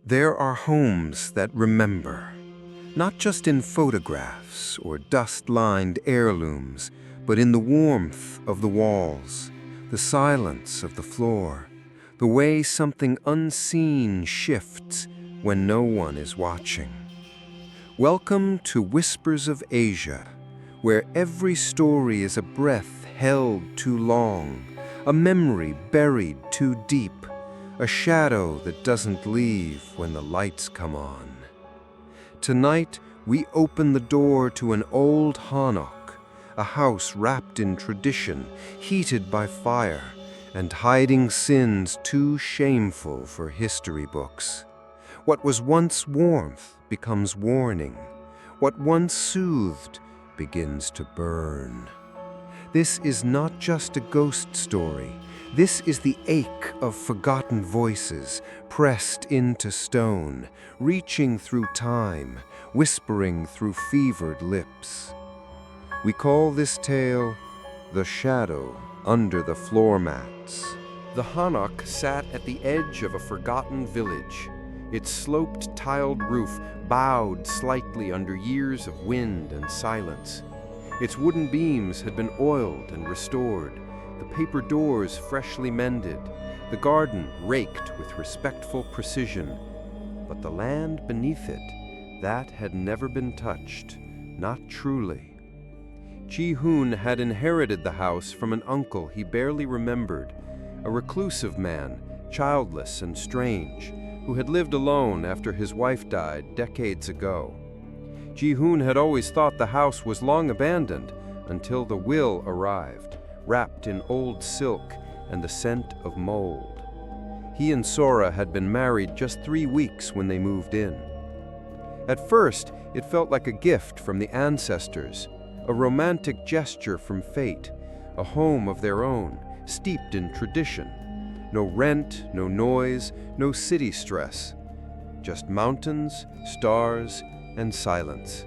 There are homes that remember, not just in photographs or dust-lined heirlooms, but in the warmth of the walls, the silence of the floor, the way something unseen shifts when no one is watching. Welcome to Whispers of Asia, where every story is a breath held too long, a memory buried too deep, a shadow that doesn't leave when the lights come on. Tonight, we open the door to an old Hanok, a house wrapped in tradition, heated by fire, and hiding sins too shameful for history books. What was once warmth becomes warning. What once soothed begins to burn. This is not just a ghost story. This is the ache of forgotten voices, pressed into stone, reaching through time, whispering through fevered lips. We call this tale The Shadow Under the Floor Mats. The Hanok sat at the edge of a forgotten village. Its sloped, tiled roof bowed slightly under years of wind and silence. Its wooden beams had been oiled and restored, the paper doors freshly mended, the garden raked with respectful precision. But the land beneath it, that had never been touched, not truly. Ji-hoon had inherited the house from an uncle he barely remembered, a reclusive man, childless and strange, who had lived alone after his wife died decades ago. Ji-hoon had always thought the house was long abandoned until the will arrived, wrapped in old silk and the scent of mold. He and Sora had been married just 3 weeks when they moved in. At first, it felt like a gift from the ancestors, a romantic gesture from fate, a home of their own, steeped in tradition. No rent, no noise, no city stress. Just mountains, stars, and silence.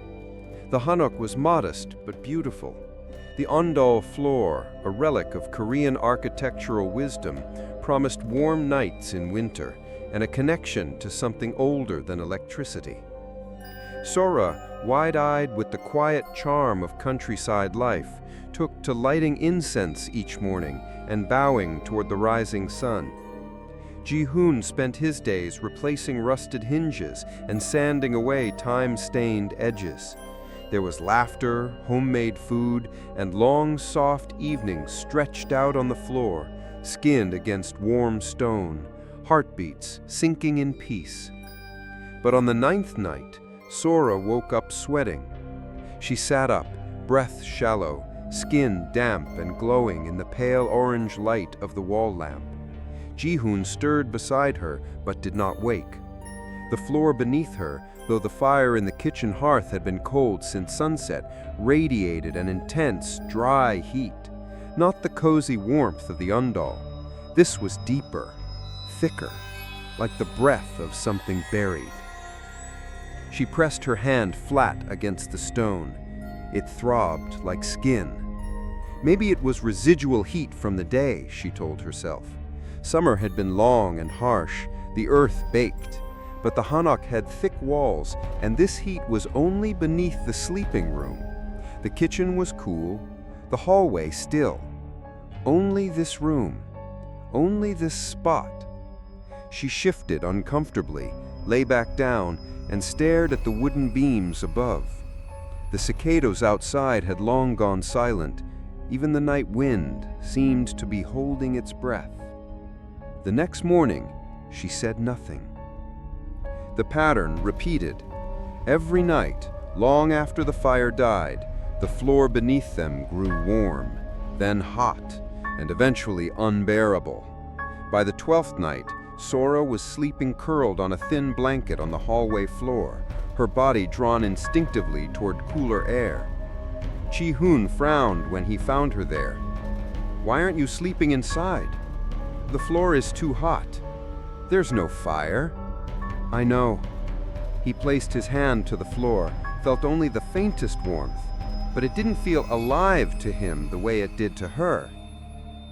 The Hanok was modest but beautiful. The ondol floor, a relic of Korean architectural wisdom, promised warm nights in winter and a connection to something older than electricity. Sora, wide-eyed with the quiet charm of countryside life, took to lighting incense each morning and bowing toward the rising sun. Ji-hoon spent his days replacing rusted hinges and sanding away time-stained edges. There was laughter, homemade food, and long, soft evenings stretched out on the floor, skinned against warm stone, heartbeats sinking in peace. But on the 9th night, Sora woke up sweating. She sat up, breath shallow, skin damp and glowing in the pale orange light of the wall lamp. Ji-hoon stirred beside her, but did not wake. The floor beneath her, though the fire in the kitchen hearth had been cold since sunset, radiated an intense, dry heat. Not the cozy warmth of the ondol. This was deeper, thicker, like the breath of something buried. She pressed her hand flat against the stone. It throbbed like skin. Maybe it was residual heat from the day, she told herself. Summer had been long and harsh, the earth baked. But the Hanok had thick walls, and this heat was only beneath the sleeping room. The kitchen was cool, the hallway still. Only this room, only this spot. She shifted uncomfortably, lay back down, and stared at the wooden beams above. The cicadas outside had long gone silent. Even the night wind seemed to be holding its breath. The next morning, she said nothing. The pattern repeated. Every night, long after the fire died, the floor beneath them grew warm, then hot, and eventually unbearable. By the 12th night, Sora was sleeping curled on a thin blanket on the hallway floor, her body drawn instinctively toward cooler air. Ji-hoon frowned when he found her there. "Why aren't you sleeping inside?" "The floor is too hot." "There's no fire." "I know." He placed his hand to the floor, felt only the faintest warmth, but it didn't feel alive to him the way it did to her.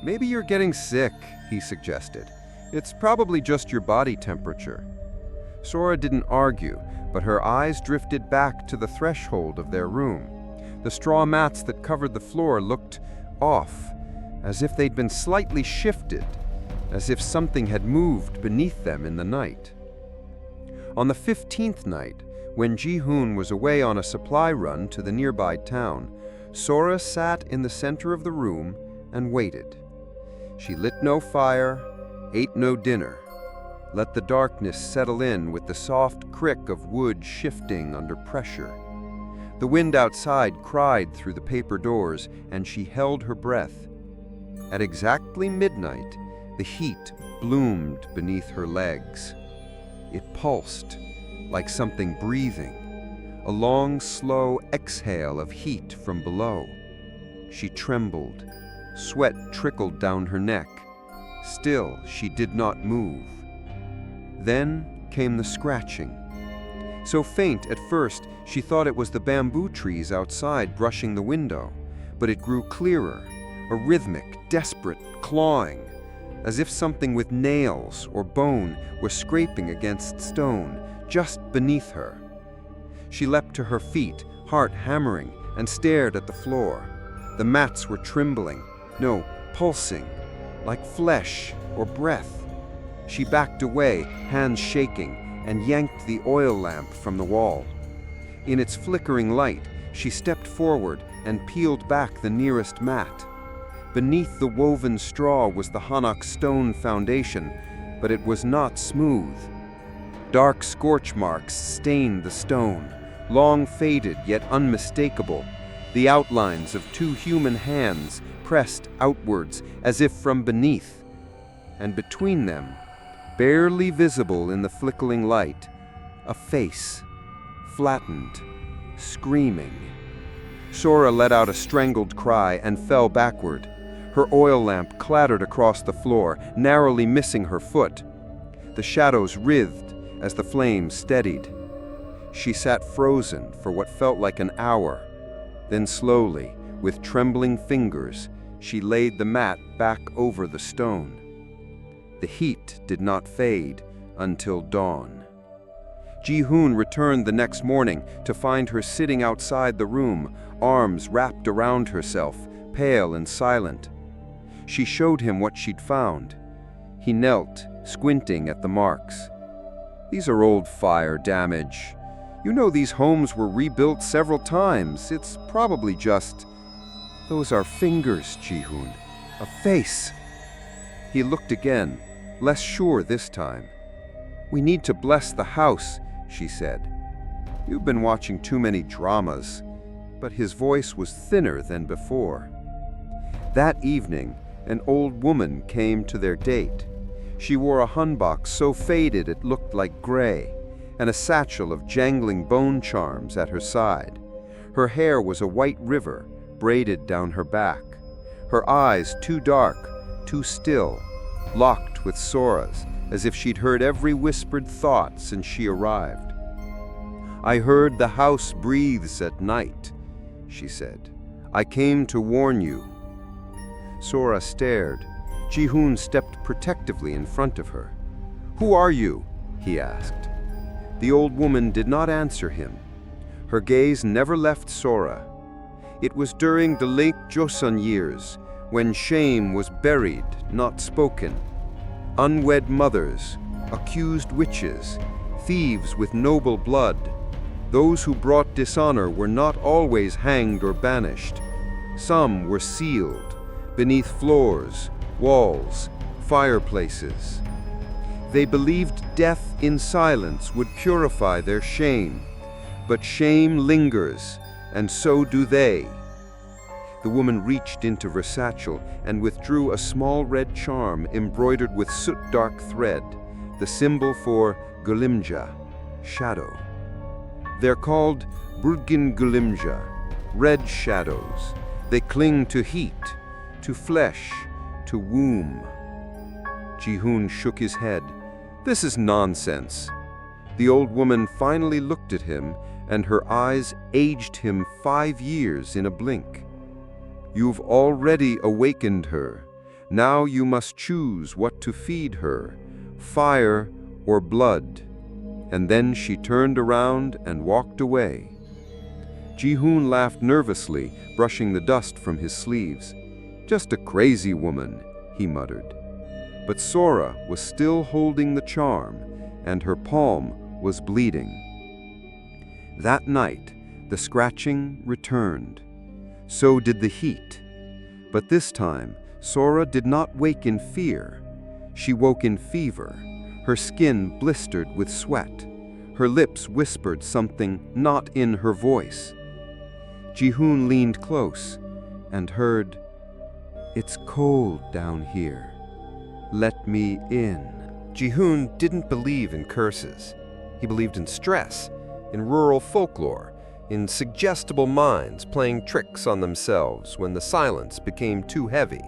"Maybe you're getting sick," he suggested. "It's probably just your body temperature." Sora didn't argue, but her eyes drifted back to the threshold of their room. The straw mats that covered the floor looked off, as if they'd been slightly shifted, as if something had moved beneath them in the night. On the 15th night, when Ji-hoon was away on a supply run to the nearby town, Sora sat in the center of the room and waited. She lit no fire, ate no dinner, let the darkness settle in with the soft crick of wood shifting under pressure. The wind outside cried through the paper doors, and she held her breath. At exactly midnight, the heat bloomed beneath her legs. It pulsed, like something breathing, a long, slow exhale of heat from below. She trembled. Sweat trickled down her neck. Still, she did not move. Then came the scratching. So faint at first, she thought it was the bamboo trees outside brushing the window, but it grew clearer, a rhythmic, desperate clawing, as if something with nails or bone was scraping against stone just beneath her. She leapt to her feet, heart hammering, and stared at the floor. The mats were trembling, no, pulsing, like flesh or breath. She backed away, hands shaking, and yanked the oil lamp from the wall. In its flickering light, she stepped forward and peeled back the nearest mat. Beneath the woven straw was the Hanok stone foundation, but it was not smooth. Dark scorch marks stained the stone, long faded yet unmistakable, the outlines of two human hands pressed outwards as if from beneath. And between them, barely visible in the flickering light, a face, flattened, screaming. Sora let out a strangled cry and fell backward. Her oil lamp clattered across the floor, narrowly missing her foot. The shadows writhed as the flames steadied. She sat frozen for what felt like an hour. Then slowly, with trembling fingers, she laid the mat back over the stone. The heat did not fade until dawn. Ji-hoon returned the next morning to find her sitting outside the room, arms wrapped around herself, pale and silent. She showed him what she'd found. He knelt, squinting at the marks. "These are old fire damage. You know these homes were rebuilt several times. It's probably just..." "Those are fingers, Ji-hoon. A face." He looked again, less sure this time. "We need to bless the house," she said. "You've been watching too many dramas." But his voice was thinner than before. That evening, an old woman came to their date. She wore a hanbok so faded it looked like gray, and a satchel of jangling bone charms at her side. Her hair was a white river, braided down her back. Her eyes too dark, too still, locked with Sora's, as if she'd heard every whispered thought since she arrived. "I heard the house breathes at night," she said. "I came to warn you." Sora stared. Ji-hoon stepped protectively in front of her. "Who are you?" he asked. The old woman did not answer him. Her gaze never left Sora. It was during the late Joseon years, when shame was buried, not spoken. Unwed mothers, accused witches, thieves with noble blood. Those who brought dishonor were not always hanged or banished. Some were sealed beneath floors, walls, fireplaces. They believed death in silence would purify their shame. But shame lingers, and so do they. The woman reached into her satchel and withdrew a small red charm embroidered with soot-dark thread, the symbol for Gulimja, shadow. They're called Burgin Gulimja, red shadows. They cling to heat, to flesh, to womb. Ji-hoon shook his head. "This is nonsense." The old woman finally looked at him, and her eyes aged him 5 years in a blink. "You've already awakened her. Now you must choose what to feed her, fire or blood." and then she turned around and walked away. Ji-hoon laughed nervously, brushing the dust from his sleeves. "Just a crazy woman," he muttered. But Sora was still holding the charm, and her palm was bleeding. That night, the scratching returned. So did the heat. But this time, Sora did not wake in fear. She woke in fever. Her skin blistered with sweat. Her lips whispered something not in her voice. Ji-hoon leaned close and heard, "It's cold down here. Let me in." Ji-hoon didn't believe in curses. He believed in stress, in rural folklore, in suggestible minds playing tricks on themselves when the silence became too heavy.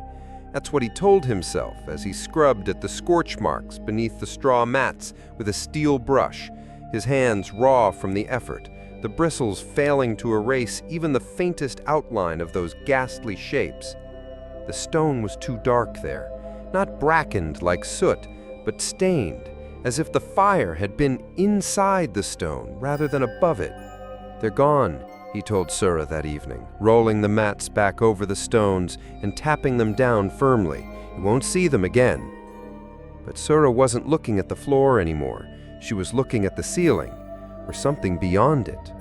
That's what he told himself as he scrubbed at the scorch marks beneath the straw mats with a steel brush, his hands raw from the effort, the bristles failing to erase even the faintest outline of those ghastly shapes. The stone was too dark there, not brackened like soot, but stained, as if the fire had been inside the stone rather than above it. "They're gone," he told Sora that evening, rolling the mats back over the stones and tapping them down firmly. "You won't see them again." But Sora wasn't looking at the floor anymore. She was looking at the ceiling, or something beyond it.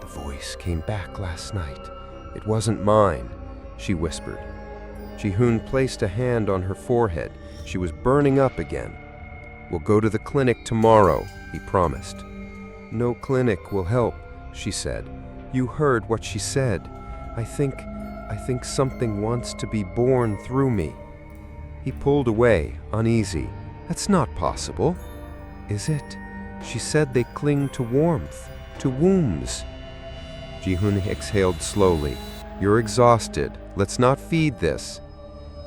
"The voice came back last night. It wasn't mine," she whispered. Ji-hoon placed a hand on her forehead. She was burning up again. "We'll go to the clinic tomorrow," he promised. "No clinic will help," she said. "You heard what she said. I think something wants to be born through me." He pulled away, uneasy. "That's not possible." "Is it? She said they cling to warmth, to wombs." Ji-hoon exhaled slowly. "You're exhausted. Let's not feed this."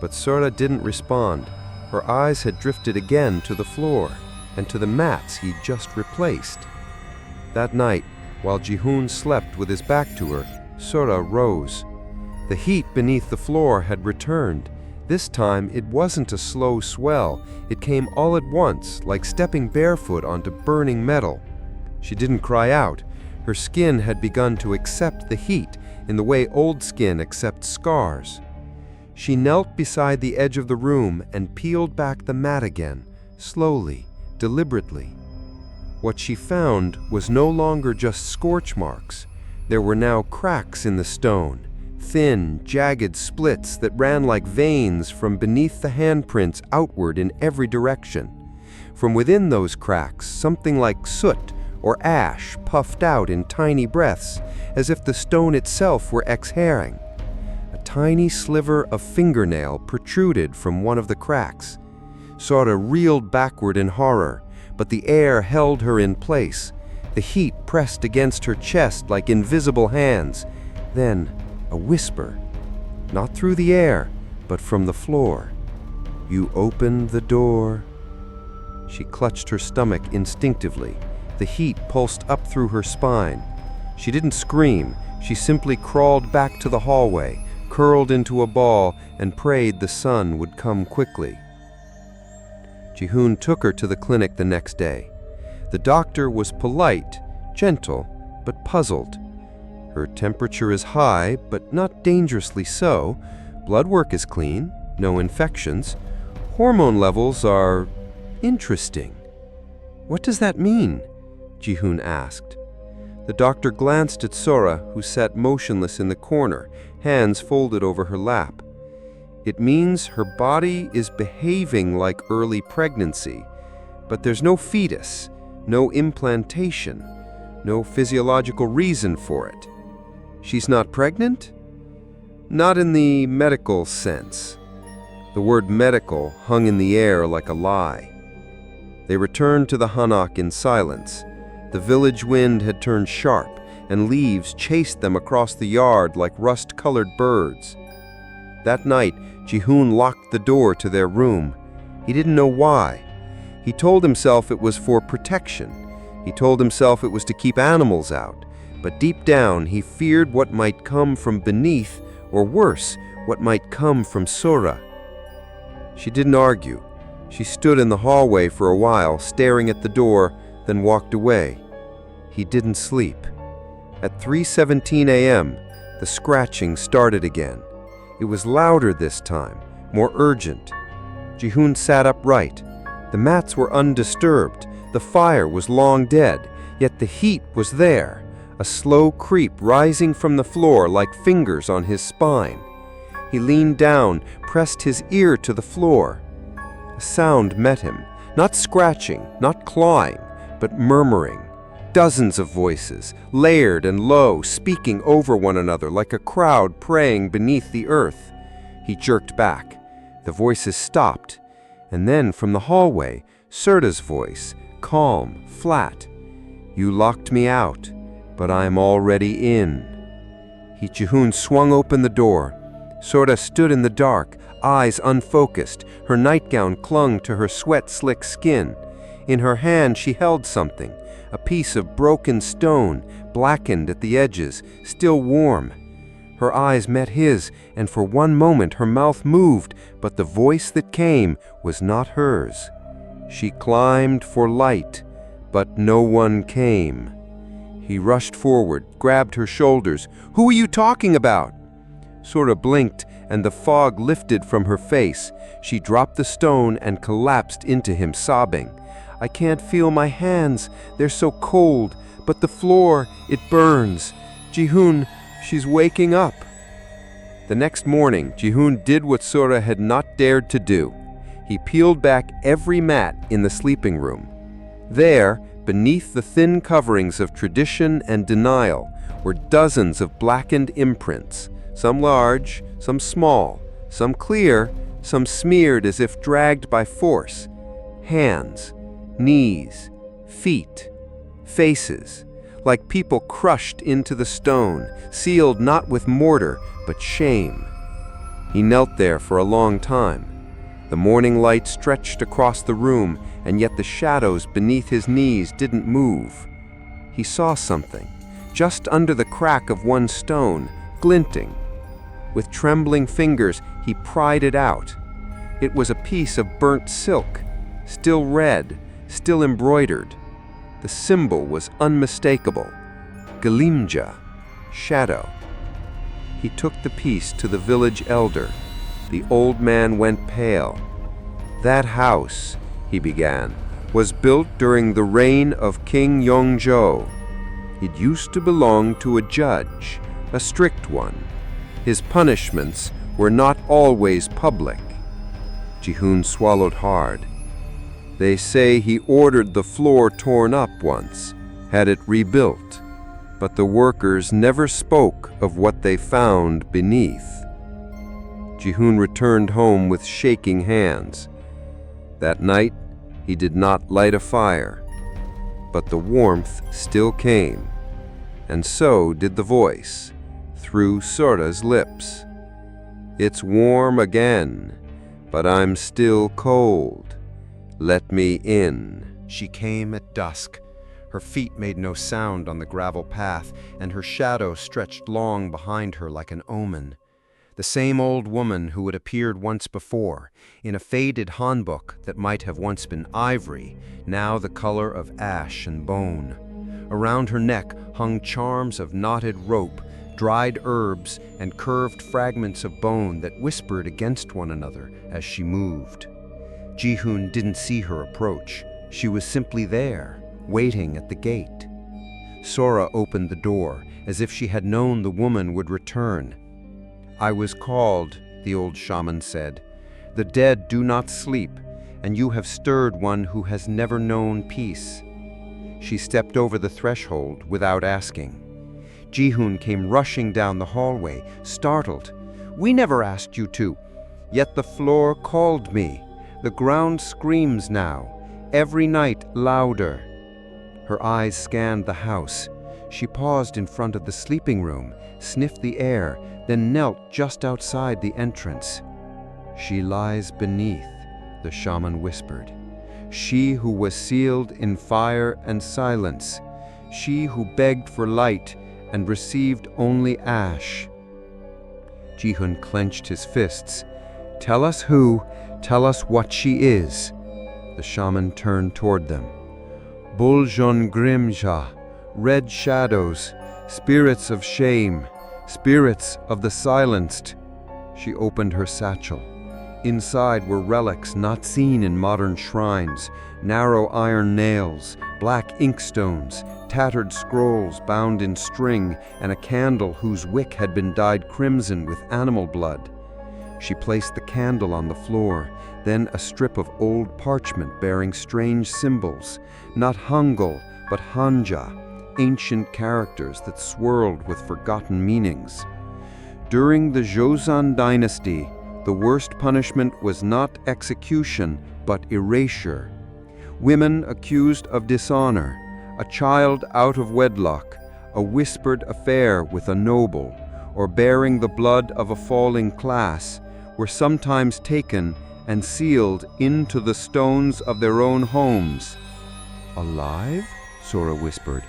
But Sora didn't respond. Her eyes had drifted again to the floor and to the mats he'd just replaced. That night, while Ji-hoon slept with his back to her, Sora rose. The heat beneath the floor had returned. This time, it wasn't a slow swell. It came all at once, like stepping barefoot onto burning metal. She didn't cry out. Her skin had begun to accept the heat in the way old skin accepts scars. She knelt beside the edge of the room and peeled back the mat again, slowly, deliberately. What she found was no longer just scorch marks. There were now cracks in the stone, thin, jagged splits that ran like veins from beneath the handprints outward in every direction. From within those cracks, something like soot or ash puffed out in tiny breaths, as if the stone itself were exhaling. A tiny sliver of fingernail protruded from one of the cracks. Sora reeled backward in horror, but the air held her in place. The heat pressed against her chest like invisible hands. Then, a whisper, not through the air, but from the floor. "You opened the door." She clutched her stomach instinctively. The heat pulsed up through her spine. She didn't scream. She simply crawled back to the hallway, curled into a ball, and prayed the sun would come quickly. Ji-hoon took her to the clinic the next day. The doctor was polite, gentle, but puzzled. "Her temperature is high, but not dangerously so. Blood work is clean, no infections. Hormone levels are interesting." "What does that mean?" Ji-hoon asked. The doctor glanced at Sora, who sat motionless in the corner, hands folded over her lap. "It means her body is behaving like early pregnancy, but there's no fetus, no implantation, no physiological reason for it." "She's not pregnant?" "Not in the medical sense." The word medical hung in the air like a lie. They returned to the Hanok in silence. The village wind had turned sharp, and leaves chased them across the yard like rust-colored birds. That night, Ji-hoon locked the door to their room. He didn't know why. He told himself it was for protection. He told himself it was to keep animals out. But deep down, he feared what might come from beneath, or worse, what might come from Sora. She didn't argue. She stood in the hallway for a while, staring at the door, then walked away. He didn't sleep. At 3:17 a.m., the scratching started again. It was louder this time, more urgent. Ji-hoon sat upright. The mats were undisturbed. The fire was long dead, yet the heat was there, a slow creep rising from the floor like fingers on his spine. He leaned down, pressed his ear to the floor. A sound met him, not scratching, not clawing, but murmuring. Dozens of voices, layered and low, speaking over one another like a crowd praying beneath the earth. He jerked back. The voices stopped, and then from the hallway, Surta's voice, calm, flat. "You locked me out, but I'm already in." Ji-hoon swung open the door. Surta stood in the dark, eyes unfocused. Her nightgown clung to her sweat-slick skin. In her hand she held something, a piece of broken stone, blackened at the edges, still warm. Her eyes met his, and for one moment her mouth moved, but the voice that came was not hers. She climbed for light, but no one came. He rushed forward, grabbed her shoulders. "Who are you talking about?" Surta blinked, and the fog lifted from her face. She dropped the stone and collapsed into him, sobbing. "I can't feel my hands. They're so cold. But the floor, it burns. Ji-hoon, she's waking up." The next morning, Ji-hoon did what Surta had not dared to do. He peeled back every mat in the sleeping room. There, beneath the thin coverings of tradition and denial, were dozens of blackened imprints, some large, some small, some clear, some smeared as if dragged by force. Hands, knees, feet, faces, like people crushed into the stone, sealed not with mortar, but shame. He knelt there for a long time. The morning light stretched across the room, and yet the shadows beneath his knees didn't move. He saw something, just under the crack of one stone, glinting. With trembling fingers, he pried it out. It was a piece of burnt silk, still red, still embroidered. The symbol was unmistakable. Galimja, shadow. He took the piece to the village elder. The old man went pale. "That house," he began, "was built during the reign of King Yongzhou. It used to belong to a judge, a strict one. His punishments were not always public." Ji-hoon swallowed hard. "They say he ordered the floor torn up once, had it rebuilt, but the workers never spoke of what they found beneath." Ji-hoon returned home with shaking hands. That night, he did not light a fire, but the warmth still came, and so did the voice, through Surta's lips. "It's warm again, but I'm still cold. Let me in." She came at dusk. Her feet made no sound on the gravel path, and her shadow stretched long behind her like an omen. The same old woman who had appeared once before, in a faded hanbok that might have once been ivory, now the color of ash and bone. Around her neck hung charms of knotted rope, dried herbs, and curved fragments of bone that whispered against one another as she moved. Ji-hoon didn't see her approach. She was simply there, waiting at the gate. Surta opened the door, as if she had known the woman would return. "I was called," the old shaman said. "The dead do not sleep, and you have stirred one who has never known peace." She stepped over the threshold without asking. Ji-hoon came rushing down the hallway, startled. "We never asked you to." "Yet the floor called me. The ground screams now, every night louder." Her eyes scanned the house. She paused in front of the sleeping room, sniffed the air, then knelt just outside the entrance. "She lies beneath," the shaman whispered. "She who was sealed in fire and silence. She who begged for light and received only ash." Ji-hoon clenched his fists. "Tell us who, tell us what she is." The shaman turned toward them. Buljon Grimja, red shadows, spirits of shame, spirits of the silenced. She opened her satchel. Inside were relics not seen in modern shrines, narrow iron nails, black inkstones, tattered scrolls bound in string, and a candle whose wick had been dyed crimson with animal blood. She placed the candle on the floor, then a strip of old parchment bearing strange symbols, not Hangul, but Hanja, ancient characters that swirled with forgotten meanings. During the Joseon dynasty, the worst punishment was not execution, but erasure. Women accused of dishonor, a child out of wedlock, a whispered affair with a noble, or bearing the blood of a falling class, were sometimes taken and sealed into the stones of their own homes. "Alive?" Sora whispered.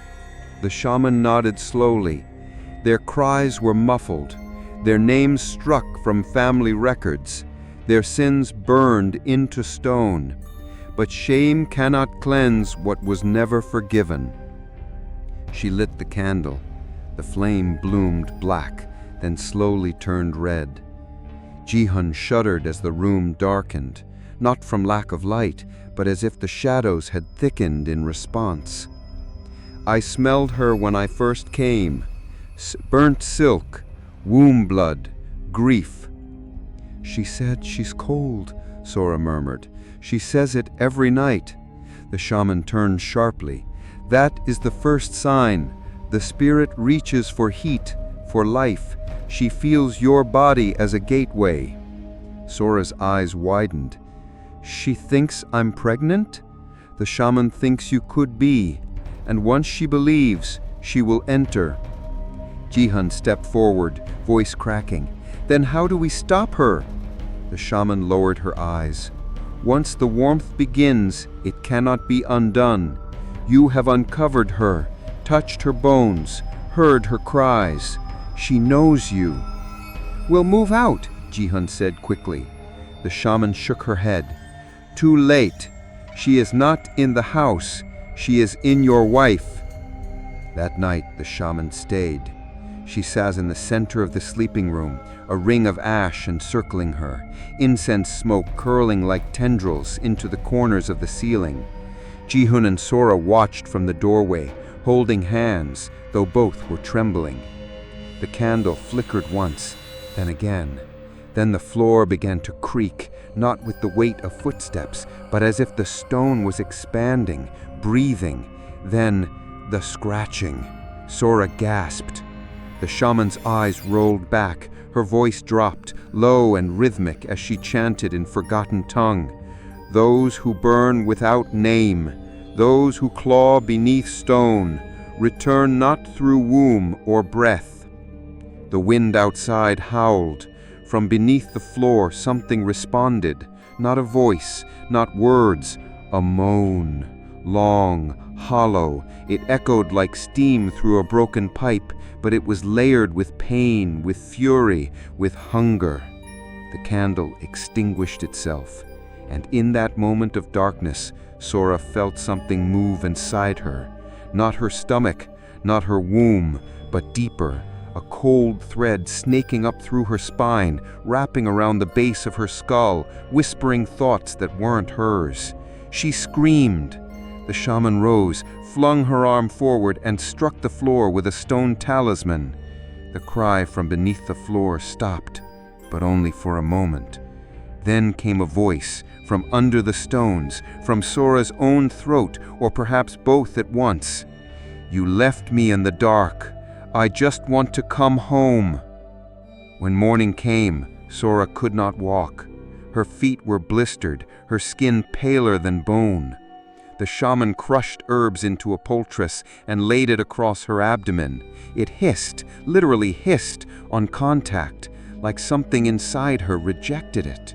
The shaman nodded slowly. Their cries were muffled, their names struck from family records, their sins burned into stone. But shame cannot cleanse what was never forgiven. She lit the candle. The flame bloomed black, then slowly turned red. Jihyun shuddered as the room darkened, not from lack of light, but as if the shadows had thickened in response. "I smelled her when I first came. Burnt silk, womb blood, grief." "She said she's cold," Sora murmured. "She says it every night." The shaman turned sharply. "That is the first sign. The spirit reaches for heat, for life. She feels your body as a gateway." Sora's eyes widened. "She thinks I'm pregnant?" "The shaman thinks you could be, and once she believes, she will enter." Jihyun stepped forward, voice cracking. "Then how do we stop her?" The shaman lowered her eyes. "Once the warmth begins, it cannot be undone. You have uncovered her, touched her bones, heard her cries. She knows you." "We'll move out," Jihyun said quickly. The shaman shook her head. "Too late. She is not in the house. She is in your wife." That night the shaman stayed. She sat in the center of the sleeping room, a ring of ash encircling her, incense smoke curling like tendrils into the corners of the ceiling. Jihyun and Sora watched from the doorway, holding hands, though both were trembling. The candle flickered once, then again. Then the floor began to creak, not with the weight of footsteps, but as if the stone was expanding, breathing. Then the scratching. Sora gasped. The shaman's eyes rolled back, her voice dropped, low and rhythmic as she chanted in forgotten tongue. "Those who burn without name, those who claw beneath stone, return not through womb or breath." The wind outside howled. From beneath the floor something responded, not a voice, not words, a moan. Long, hollow, it echoed like steam through a broken pipe, but it was layered with pain, with fury, with hunger. The candle extinguished itself, and in that moment of darkness, Sora felt something move inside her. Not her stomach, not her womb, but deeper, a cold thread snaking up through her spine, wrapping around the base of her skull, whispering thoughts that weren't hers. She screamed. The shaman rose, flung her arm forward, and struck the floor with a stone talisman. The cry from beneath the floor stopped, but only for a moment. Then came a voice from under the stones, from Sora's own throat, or perhaps both at once. "You left me in the dark. I just want to come home." When morning came, Sora could not walk. Her feet were blistered, her skin paler than bone. The shaman crushed herbs into a poultice and laid it across her abdomen. It hissed, literally hissed, on contact, like something inside her rejected it.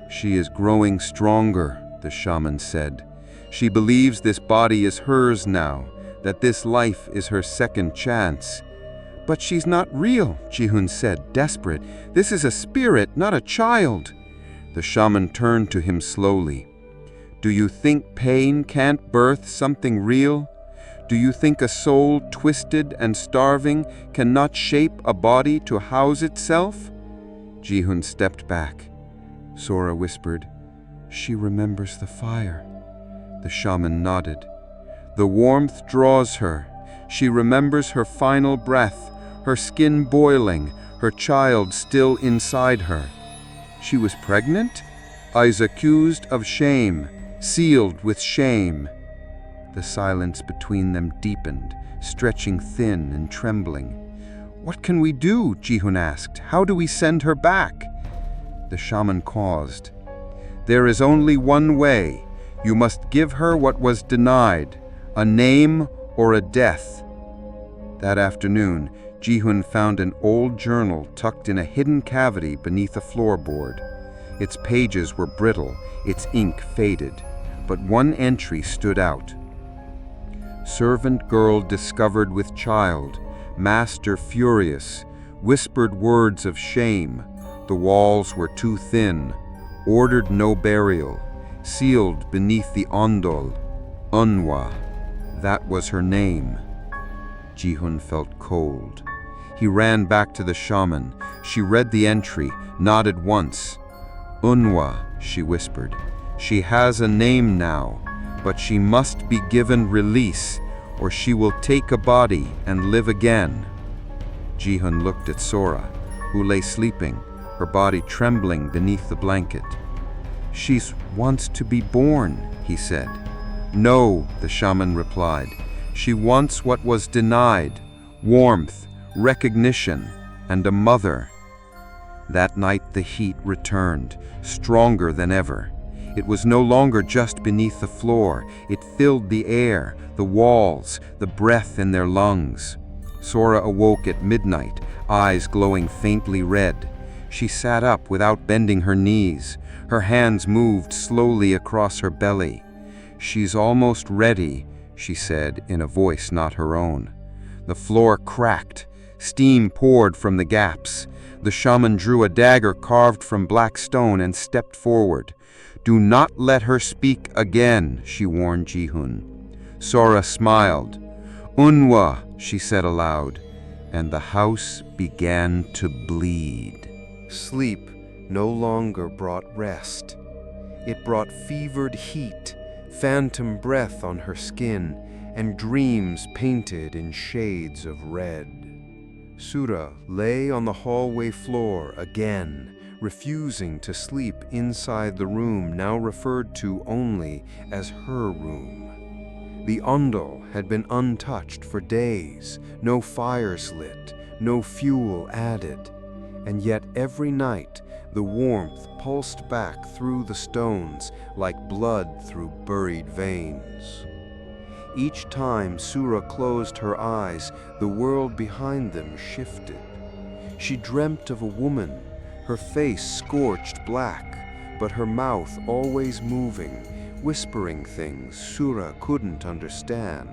"She is growing stronger," the shaman said. "She believes this body is hers now, that this life is her second chance." "But she's not real," Jihyun said, desperate. "This is a spirit, not a child." The shaman turned to him slowly. Do you think pain can't birth something real? Do you think a soul twisted and starving cannot shape a body to house itself? Ji-hun stepped back. Sora whispered, "She remembers the fire." The shaman nodded. "The warmth draws her. She remembers her final breath, her skin boiling, her child still inside her. She was pregnant? Is accused of shame, sealed with shame." The silence between them deepened, stretching thin and trembling. "What can we do?" Ji-hun asked. "How do we send her back?" The shaman paused. "There is only one way. You must give her what was denied, a name or a death." That afternoon, Ji-hun found an old journal tucked in a hidden cavity beneath a floorboard. Its pages were brittle, its ink faded, but one entry stood out. "Servant girl discovered with child, master furious, whispered words of shame. The walls were too thin, ordered no burial, sealed beneath the ondol. Unwa, that was her name." Ji-hun felt cold. He ran back to the shaman. She read the entry, nodded once. "Unwa," she whispered. "She has a name now, but she must be given release, or she will take a body and live again." Ji-hun looked at Sora, who lay sleeping, her body trembling beneath the blanket. "She wants to be born," he said. "No," the shaman replied. "She wants what was denied, warmth, recognition, and a mother." That night the heat returned, stronger than ever. It was no longer just beneath the floor. It filled the air, the walls, the breath in their lungs. Sora awoke at midnight, eyes glowing faintly red. She sat up without bending her knees. Her hands moved slowly across her belly. "She's almost ready," she said in a voice not her own. The floor cracked. Steam poured from the gaps. The shaman drew a dagger carved from black stone and stepped forward. "Do not let her speak again," she warned Ji-hun. Sora smiled. "Unwa," she said aloud, and the house began to bleed. Sleep no longer brought rest. It brought fevered heat, phantom breath on her skin, and dreams painted in shades of red. Sura lay on the hallway floor again, refusing to sleep inside the room now referred to only as her room. The ondol had been untouched for days, no fires lit, no fuel added, and yet every night the warmth pulsed back through the stones like blood through buried veins. Each time Sura closed her eyes, the world behind them shifted. She dreamt of a woman, her face scorched black, but her mouth always moving, whispering things Sura couldn't understand.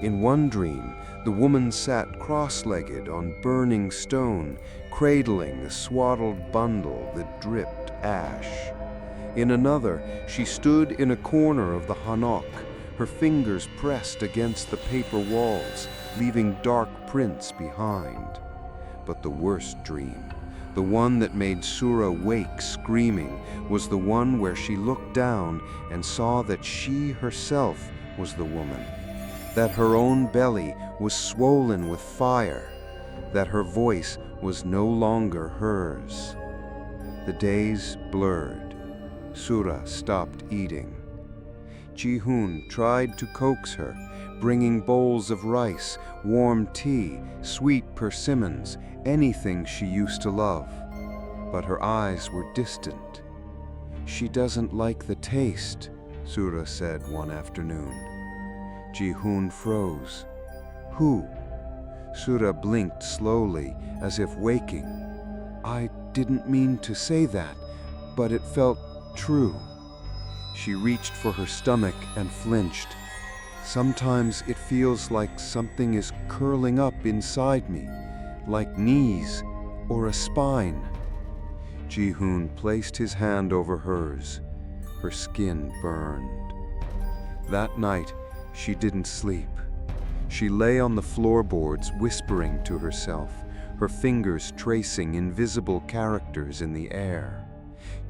In one dream, the woman sat cross-legged on burning stone, cradling a swaddled bundle that dripped ash. In another, she stood in a corner of the Hanok, her fingers pressed against the paper walls, leaving dark prints behind. But the worst dream, the one that made Sura wake screaming, was the one where she looked down and saw that she herself was the woman, that her own belly was swollen with fire, that her voice was no longer hers. The days blurred. Sura stopped eating. Ji-hun tried to coax her, bringing bowls of rice, warm tea, sweet persimmons, anything she used to love. But her eyes were distant. "She doesn't like the taste," Sura said one afternoon. Ji-hun froze. "Who?" Sura blinked slowly, as if waking. "I didn't mean to say that, but it felt true." She reached for her stomach and flinched. "Sometimes it feels like something is curling up inside me, like knees or a spine." Ji-hun placed his hand over hers. Her skin burned. That night, she didn't sleep. She lay on the floorboards whispering to herself, her fingers tracing invisible characters in the air.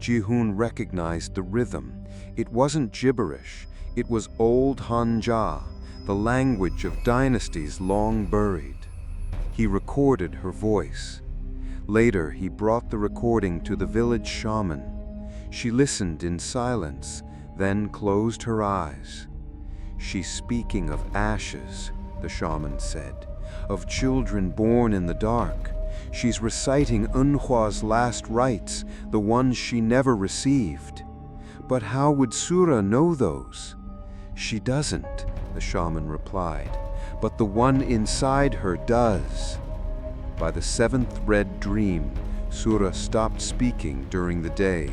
Ji-hoon recognized the rhythm. It wasn't gibberish, it was old Hanja, the language of dynasties long buried. He recorded her voice. Later, he brought the recording to the village shaman. She listened in silence, then closed her eyes. "She's speaking of ashes," the shaman said, "of children born in the dark. She's reciting Eunhwa's last rites, the ones she never received. But how would Sura know those?" "She doesn't," the shaman replied, "but the one inside her does." By the seventh red dream, Sura stopped speaking during the day.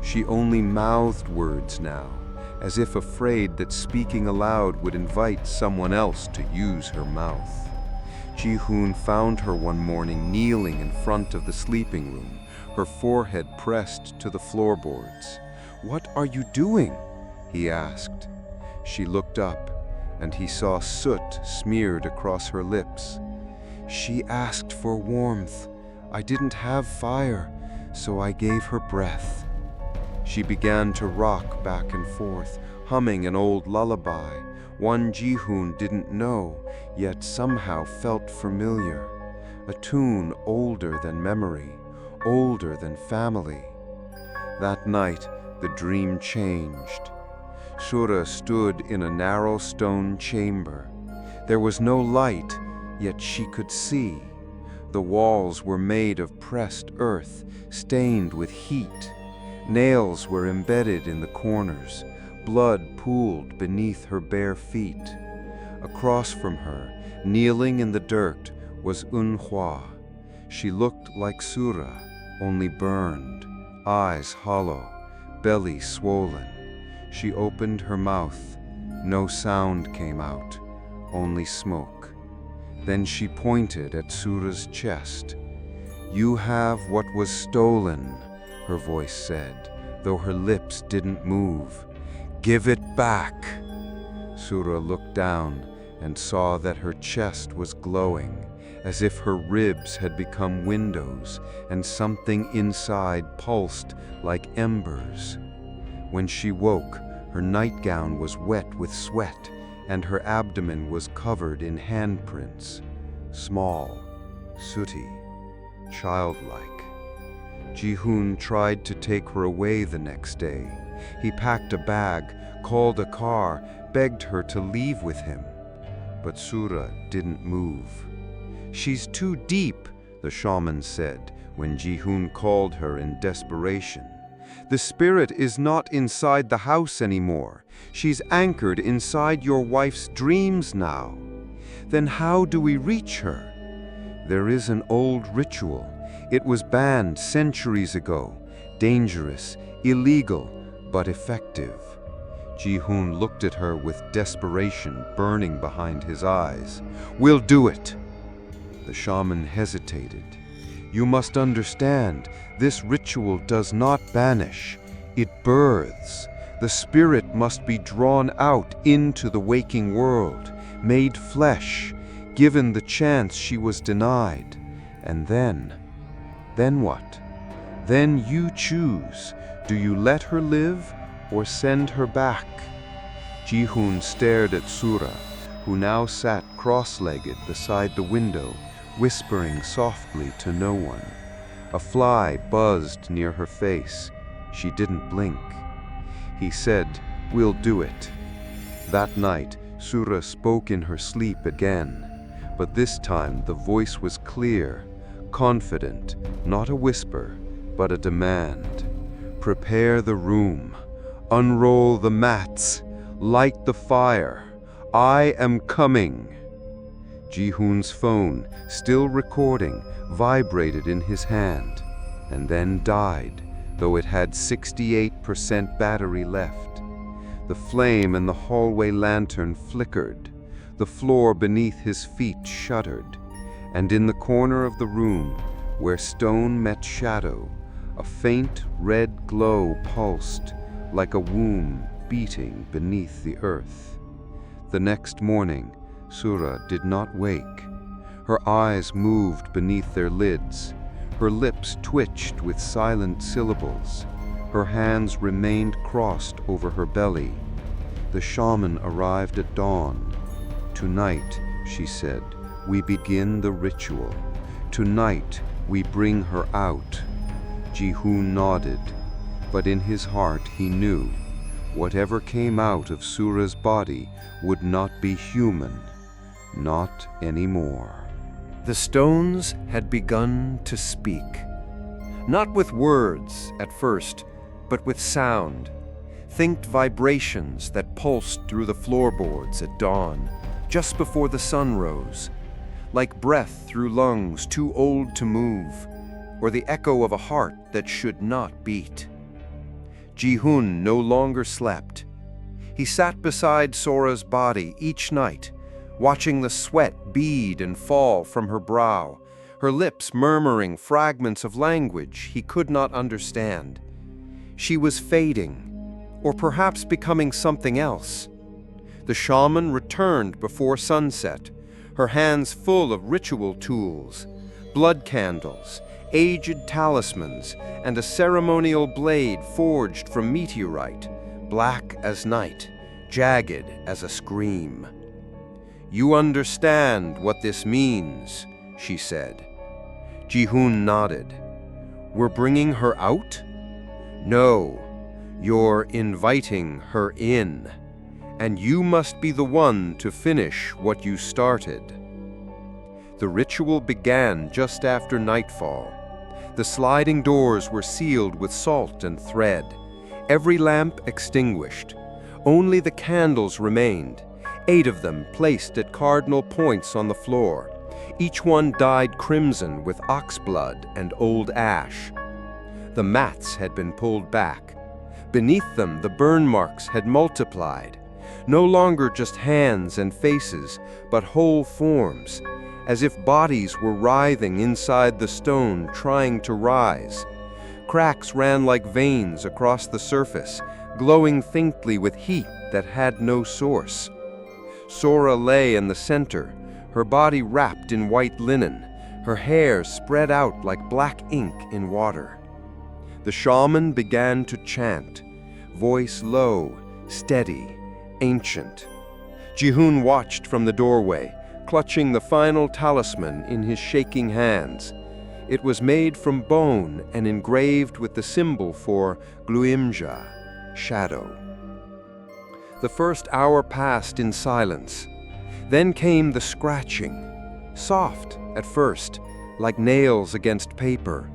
She only mouthed words now, as if afraid that speaking aloud would invite someone else to use her mouth. Ji-hoon found her one morning kneeling in front of the sleeping room, her forehead pressed to the floorboards. "What are you doing?" he asked. She looked up, and he saw soot smeared across her lips. "She asked for warmth. I didn't have fire, so I gave her breath." She began to rock back and forth, humming an old lullaby, one Ji-hoon didn't know, yet somehow felt familiar. A tune older than memory, older than family. That night, the dream changed. Sura stood in a narrow stone chamber. There was no light, yet she could see. The walls were made of pressed earth, stained with heat. Nails were embedded in the corners. Blood pooled beneath her bare feet. Across from her, kneeling in the dirt, was Eunhwa. She looked like Sura, only burned, eyes hollow, belly swollen. She opened her mouth. No sound came out, only smoke. Then she pointed at Sura's chest. "You have what was stolen," her voice said, though her lips didn't move. "Give it back." Sura looked down and saw that her chest was glowing, as if her ribs had become windows and something inside pulsed like embers. When she woke, her nightgown was wet with sweat, and her abdomen was covered in handprints. Small, sooty, childlike. Ji-hoon tried to take her away the next day. He packed a bag, called a car, begged her to leave with him. But Sura didn't move. "She's too deep," the shaman said when Ji-hoon called her in desperation. "The spirit is not inside the house anymore. She's anchored inside your wife's dreams now." "Then how do we reach her?" "There is an old ritual. It was banned centuries ago. Dangerous, illegal, but effective." Ji-hoon looked at her with desperation burning behind his eyes. "We'll do it." The shaman hesitated. "You must understand, this ritual does not banish. It births. The spirit must be drawn out into the waking world, made flesh, given the chance she was denied. And then what? Then you choose. Do you let her live or send her back?" Ji-hoon stared at Sura, who now sat cross-legged beside the window, whispering softly to no one. A fly buzzed near her face. She didn't blink. He said, "We'll do it." That night, Sura spoke in her sleep again, but this time the voice was clear, confident, not a whisper, but a demand. "Prepare the room. Unroll the mats. Light the fire. I am coming." Ji-hoon's phone, still recording, vibrated in his hand, and then died, though it had 68% battery left. The flame in the hallway lantern flickered. The floor beneath his feet shuddered, and in the corner of the room, where stone met shadow, a faint red glow pulsed, like a womb beating beneath the earth. The next morning, Sura did not wake. Her eyes moved beneath their lids. Her lips twitched with silent syllables. Her hands remained crossed over her belly. The shaman arrived at dawn. "Tonight," she said, "we begin the ritual. Tonight, we bring her out." Jihun nodded, but in his heart he knew whatever came out of Sura's body would not be human, not anymore. The stones had begun to speak. Not with words at first, but with sound. Think vibrations that pulsed through the floorboards at dawn, just before the sun rose, like breath through lungs too old to move, or the echo of a heart that should not beat. Jihun no longer slept. He sat beside Sora's body each night, watching the sweat bead and fall from her brow, her lips murmuring fragments of language he could not understand. She was fading, or perhaps becoming something else. The shaman returned before sunset, her hands full of ritual tools, blood candles, aged talismans, and a ceremonial blade forged from meteorite, black as night, jagged as a scream. "You understand what this means," she said. Jihun nodded. "We're bringing her out?" "No, you're inviting her in, and you must be the one to finish what you started." The ritual began just after nightfall. The sliding doors were sealed with salt and thread, every lamp extinguished. Only the candles remained, 8 of them placed at cardinal points on the floor, each one dyed crimson with ox blood and old ash. The mats had been pulled back. Beneath them, the burn marks had multiplied, no longer just hands and faces, but whole forms, as if bodies were writhing inside the stone trying to rise. Cracks ran like veins across the surface, glowing faintly with heat that had no source. Sora lay in the center, her body wrapped in white linen, her hair spread out like black ink in water. The shaman began to chant, voice low, steady, ancient. Jihun watched from the doorway, clutching the final talisman in his shaking hands. It was made from bone and engraved with the symbol for Gluimja, shadow. The first hour passed in silence. Then came the scratching, soft at first, like nails against paper,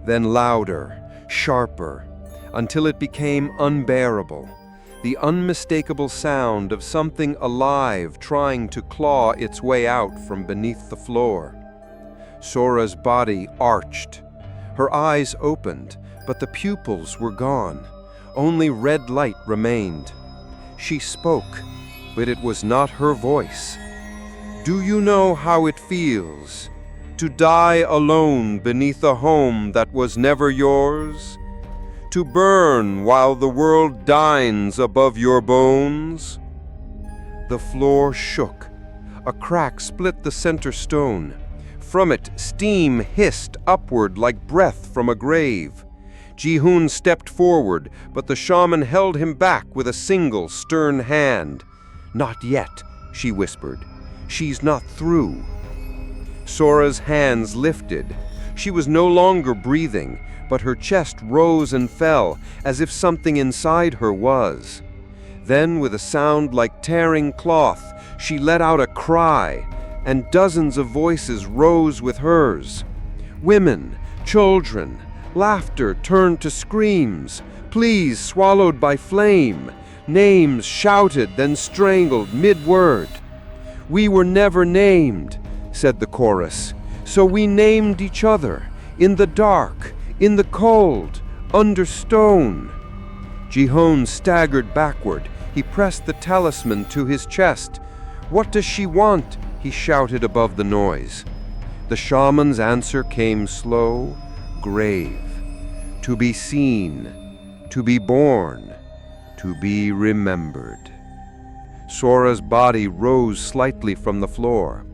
then louder, sharper, until it became unbearable. The unmistakable sound of something alive trying to claw its way out from beneath the floor. Sora's body arched. Her eyes opened, but the pupils were gone. Only red light remained. She spoke, but it was not her voice. "Do you know how it feels to die alone beneath a home that was never yours? To burn while the world dines above your bones?" The floor shook. A crack split the center stone. From it, steam hissed upward like breath from a grave. Jihun stepped forward, but the shaman held him back with a single stern hand. "Not yet," she whispered. "She's not through." Sora's hands lifted. She was no longer breathing, but her chest rose and fell as if something inside her was. Then, with a sound like tearing cloth, she let out a cry, and dozens of voices rose with hers. Women, children, laughter turned to screams, pleas swallowed by flame, names shouted then strangled mid-word. "We were never named," said the chorus, "so we named each other, in the dark, in the cold, under stone." Jihun staggered backward. He pressed the talisman to his chest. "What does she want?" he shouted above the noise. The shaman's answer came slow, grave. "To be seen, to be born, to be remembered. Sora's body rose slightly from the floor.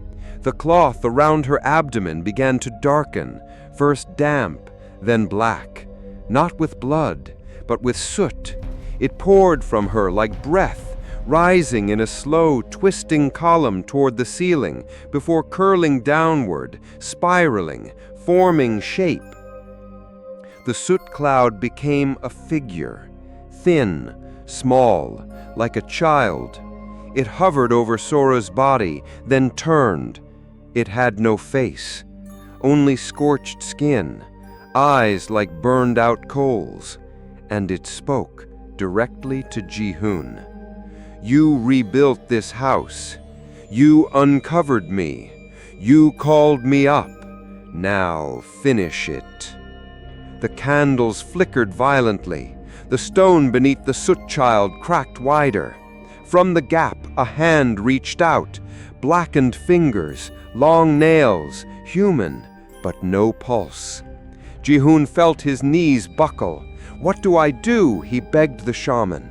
The cloth around her abdomen began to darken, first damp, then black, not with blood, but with soot. It poured from her like breath, rising in a slow, twisting column toward the ceiling, before curling downward, spiraling, forming shape. The soot cloud became a figure, thin, small, like a child. It hovered over Sora's body, then turned. It had no face, only scorched skin, eyes like burned-out coals, and it spoke directly to Ji-hoon. You rebuilt this house. You uncovered me. You called me up. Now finish it. The candles flickered violently. The stone beneath the soot child cracked wider. From the gap, a hand reached out, blackened fingers, long nails, human, but no pulse. Ji-hoon felt his knees buckle. What do I do? He begged the shaman.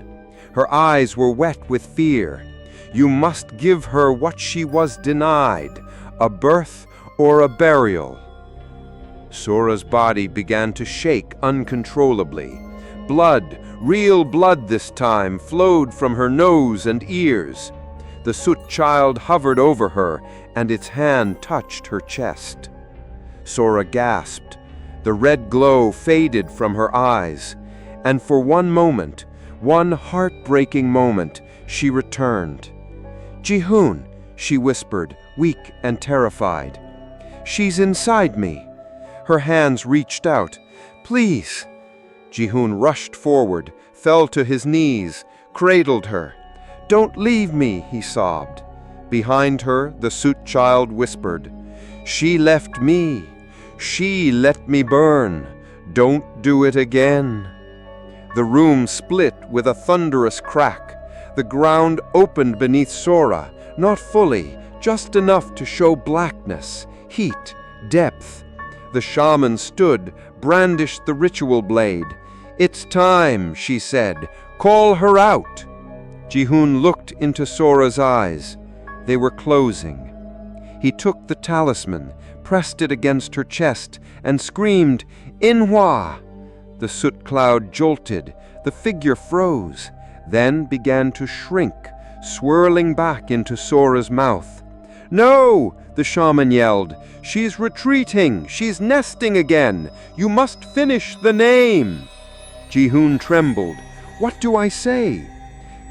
Her eyes were wet with fear. You must give her what she was denied, a birth or a burial. Sora's body began to shake uncontrollably. Blood, real blood this time, flowed from her nose and ears. The soot child hovered over her, and its hand touched her chest. Sora gasped. The red glow faded from her eyes, and for one moment, one heartbreaking moment, she returned. Ji-hoon, she whispered, weak and terrified. She's inside me. Her hands reached out. Please. Ji-hoon rushed forward, fell to his knees, cradled her. Don't leave me, he sobbed. Behind her, the soot child whispered, She left me. She let me burn. Don't do it again. The room split with a thunderous crack. The ground opened beneath Sora, not fully, just enough to show blackness, heat, depth. The shaman stood, brandished the ritual blade. It's time, she said. Call her out. Ji-hoon looked into Sora's eyes. They were closing. He took the talisman, pressed it against her chest, and screamed, Inhwa! The soot cloud jolted. The figure froze, then began to shrink, swirling back into Sora's mouth. No! The shaman yelled. She's retreating. She's nesting again. You must finish the name. Ji-hoon trembled. What do I say?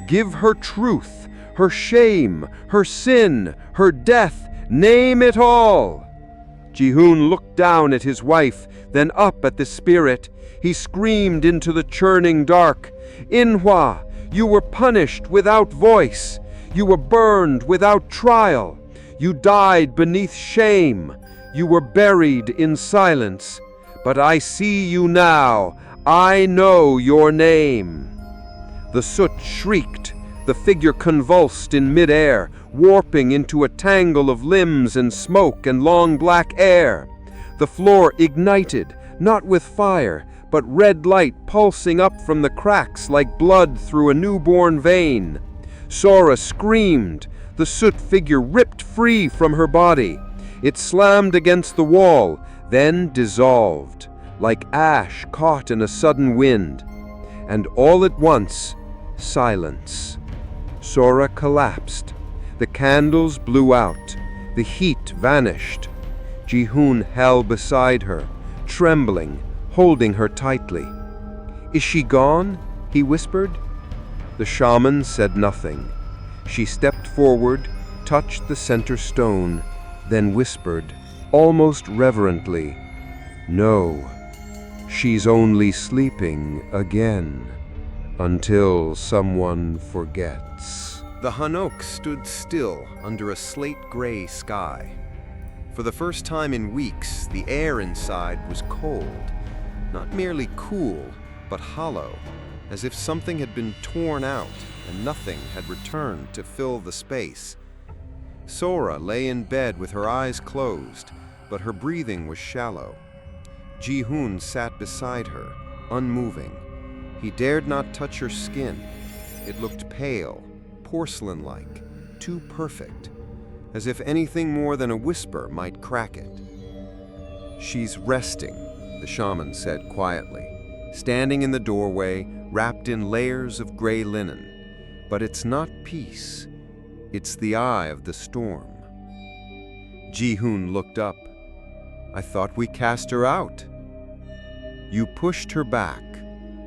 Give her truth, her shame, her sin, her death. Name it all. Ji-hoon looked down at his wife, then up at the spirit. He screamed into the churning dark. Inhwa, you were punished without voice. You were burned without trial. You died beneath shame. You were buried in silence. But I see you now. I know your name. The soot shrieked. The figure convulsed in midair, warping into a tangle of limbs and smoke and long black hair. The floor ignited, not with fire, but red light pulsing up from the cracks like blood through a newborn vein. Sora screamed. The soot figure ripped free from her body. It slammed against the wall, then dissolved, like ash caught in a sudden wind. And all at once, silence. Sora collapsed. The candles blew out. The heat vanished. Ji-hoon held beside her, trembling, holding her tightly. Is she gone? He whispered. The shaman said nothing. She stepped forward, touched the center stone, then whispered, almost reverently, No, she's only sleeping again, until someone forgets. The Hanok stood still under a slate-gray sky. For the first time in weeks, the air inside was cold, not merely cool, but hollow, as if something had been torn out and nothing had returned to fill the space. Sora lay in bed with her eyes closed, but her breathing was shallow. Ji-hoon sat beside her, unmoving. He dared not touch her skin. It looked pale, porcelain-like, too perfect, as if anything more than a whisper might crack it. "She's resting," the shaman said quietly, standing in the doorway, wrapped in layers of gray linen. "But it's not peace. It's the eye of the storm." Ji-hoon looked up. "I thought we cast her out." "You pushed her back,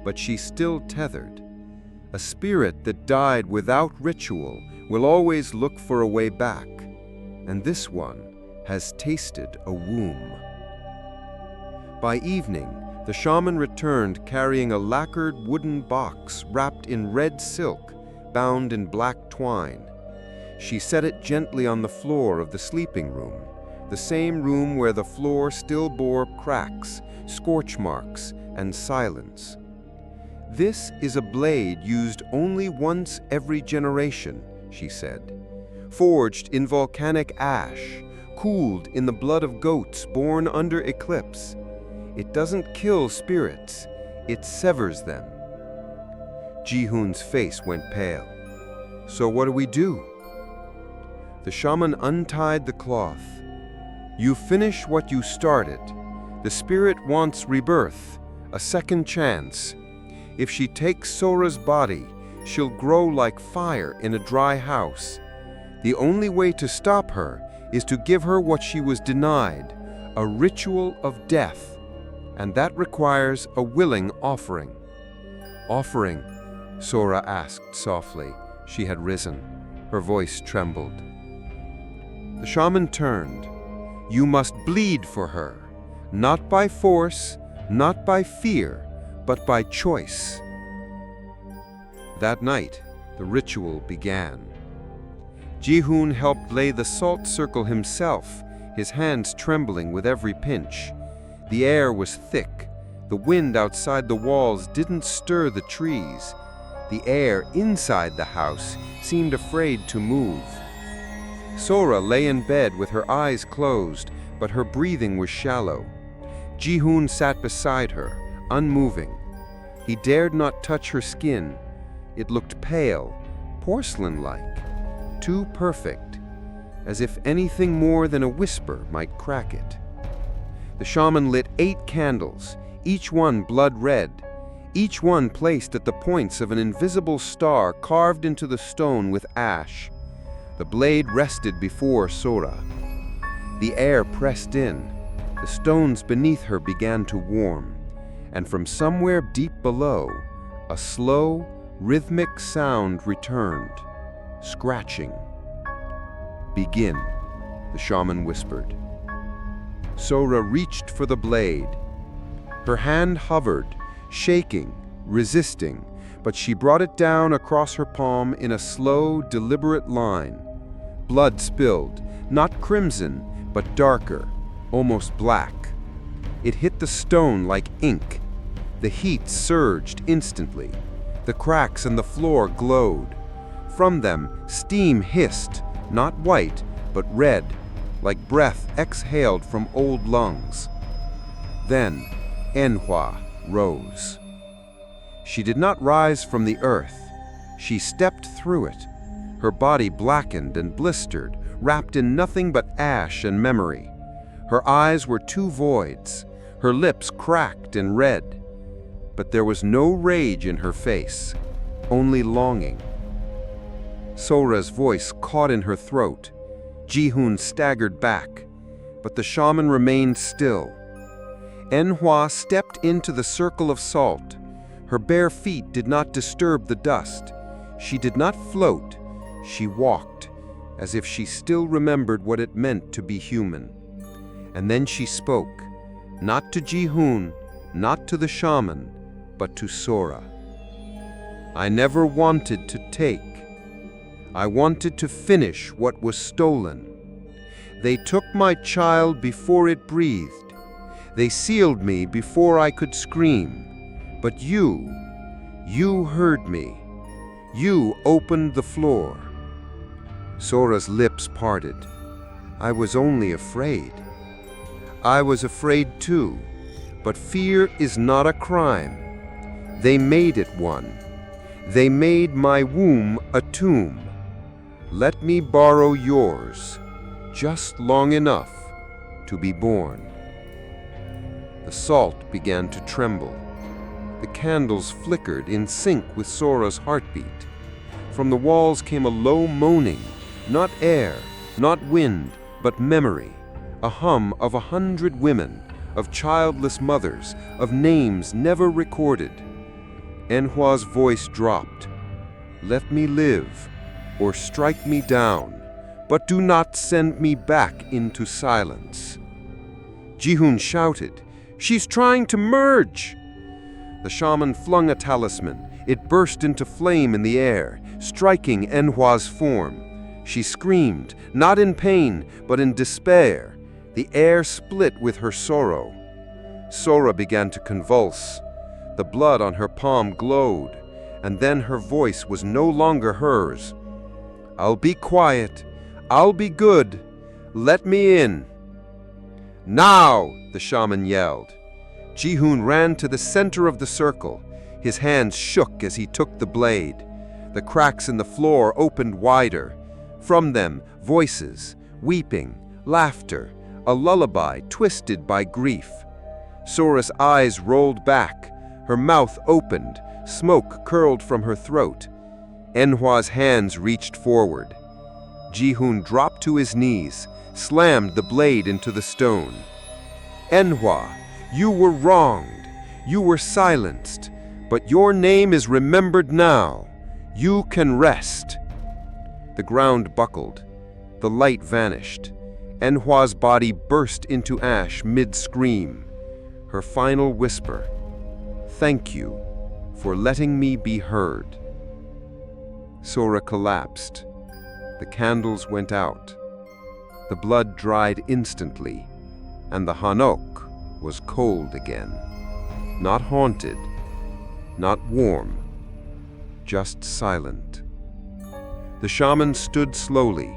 but she's still tethered. A spirit that died without ritual will always look for a way back, and this one has tasted a womb." By evening, the shaman returned carrying a lacquered wooden box wrapped in red silk, bound in black twine. She set it gently on the floor of the sleeping room, the same room where the floor still bore cracks, scorch marks, and silence. "This is a blade used only once every generation," she said. "Forged in volcanic ash, cooled in the blood of goats born under eclipse. It doesn't kill spirits, it severs them." Ji-hoon's face went pale. "So what do we do?" The shaman untied the cloth. "You finish what you started. The spirit wants rebirth, a second chance. If she takes Sora's body, she'll grow like fire in a dry house. The only way to stop her is to give her what she was denied, a ritual of death, and that requires a willing offering." "Offering?" Sora asked softly. She had risen. Her voice trembled. The shaman turned. "You must bleed for her, not by force, not by fear, but by choice." That night, the ritual began. Ji-hoon helped lay the salt circle himself, his hands trembling with every pinch. The air was thick. The wind outside the walls didn't stir the trees. The air inside the house seemed afraid to move. Sora lay in bed with her eyes closed, but her breathing was shallow. Ji-hoon sat beside her, unmoving. He dared not touch her skin. It looked pale, porcelain-like, too perfect, as if anything more than a whisper might crack it. The shaman lit 8 candles, each one blood red, each one placed at the points of an invisible star carved into the stone with ash. The blade rested before Sora. The air pressed in. The stones beneath her began to warm, and from somewhere deep below, a slow, rhythmic sound returned, scratching. "Begin," the shaman whispered. Sora reached for the blade. Her hand hovered, shaking, resisting, but she brought it down across her palm in a slow, deliberate line. Blood spilled, not crimson, but darker, almost black. It hit the stone like ink. The heat surged instantly. The cracks in the floor glowed. From them, steam hissed, not white, but red, like breath exhaled from old lungs. Then, Enhwa rose. She did not rise from the earth. She stepped through it. Her body blackened and blistered, wrapped in nothing but ash and memory. Her eyes were 2 voids, her lips cracked and red. But there was no rage in her face, only longing. Sora's voice caught in her throat. Ji-hoon staggered back, but the shaman remained still. Enhwa stepped into the circle of salt. Her bare feet did not disturb the dust. She did not float. She walked, as if she still remembered what it meant to be human. And then she spoke, not to Ji-hoon, not to the shaman, but to Sora. "I never wanted to take. I wanted to finish what was stolen. They took my child before it breathed. They sealed me before I could scream. But you heard me. You opened the floor." Sora's lips parted. "I was only afraid." "I was afraid too, but fear is not a crime. They made it one. They made my womb a tomb. Let me borrow yours, just long enough to be born." The salt began to tremble. The candles flickered in sync with Sora's heartbeat. From the walls came a low moaning, not air, not wind, but memory, a hum of 100 women, of childless mothers, of names never recorded. Enhua's voice dropped. "Let me live, or strike me down, but do not send me back into silence." Jihun shouted, "She's trying to merge!" The shaman flung a talisman. It burst into flame in the air, striking Enhua's form. She screamed, not in pain, but in despair. The air split with her sorrow. Sora began to convulse. The blood on her palm glowed, and then her voice was no longer hers. "I'll be quiet. I'll be good. Let me in." "Now!" the shaman yelled. Jihun ran to the center of the circle. His hands shook as he took the blade. The cracks in the floor opened wider. From them, voices, weeping, laughter, a lullaby twisted by grief. Sora's eyes rolled back. Her mouth opened. Smoke curled from her throat. Enhua's hands reached forward. Jihun dropped to his knees, slammed the blade into the stone. "Enhua, you were wronged. You were silenced. But your name is remembered now. You can rest." The ground buckled. The light vanished. Enhua's body burst into ash mid-scream. Her final whisper, "Thank you for letting me be heard." Sora collapsed. The candles went out. The blood dried instantly, and the Hanok was cold again. Not haunted, not warm, just silent. The shaman stood slowly.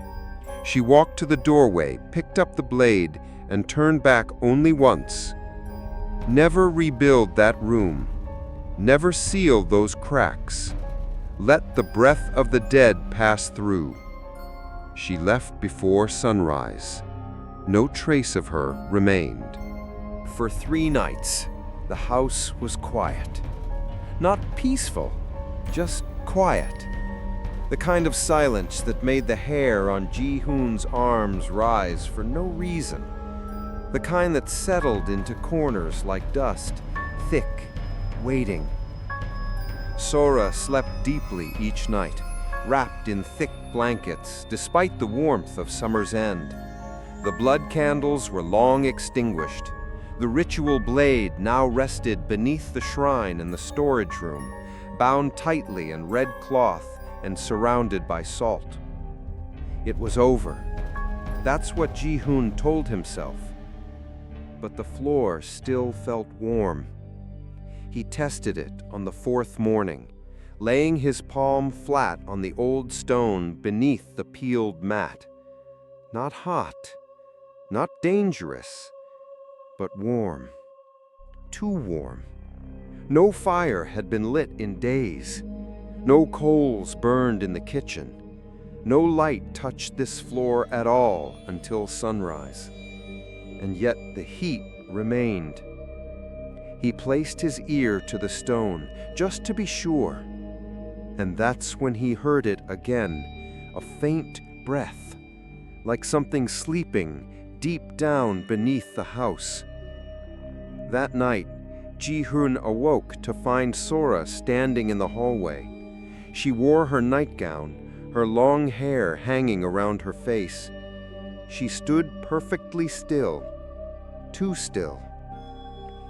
She walked to the doorway, picked up the blade, and turned back only once. Never rebuild that room. Never seal those cracks. Let the breath of the dead pass through. She left before sunrise. No trace of her remained. For 3 nights, the house was quiet. Not peaceful, just quiet. The kind of silence that made the hair on Jihun's arms rise for no reason. The kind that settled into corners like dust, thick, waiting. Sora slept deeply each night, wrapped in thick blankets, despite the warmth of summer's end. The blood candles were long extinguished. The ritual blade now rested beneath the shrine in the storage room, bound tightly in red cloth and surrounded by salt. It was over. That's what Jihun told himself. But the floor still felt warm. He tested it on the 4th morning, laying his palm flat on the old stone beneath the peeled mat. Not hot, not dangerous, but warm. Too warm. No fire had been lit in days. No coals burned in the kitchen. No light touched this floor at all until sunrise. And yet the heat remained. He placed his ear to the stone, just to be sure. And that's when he heard it again, a faint breath, like something sleeping deep down beneath the house. That night, Jihun awoke to find Sora standing in the hallway. She wore her nightgown, her long hair hanging around her face. She stood perfectly still, too still.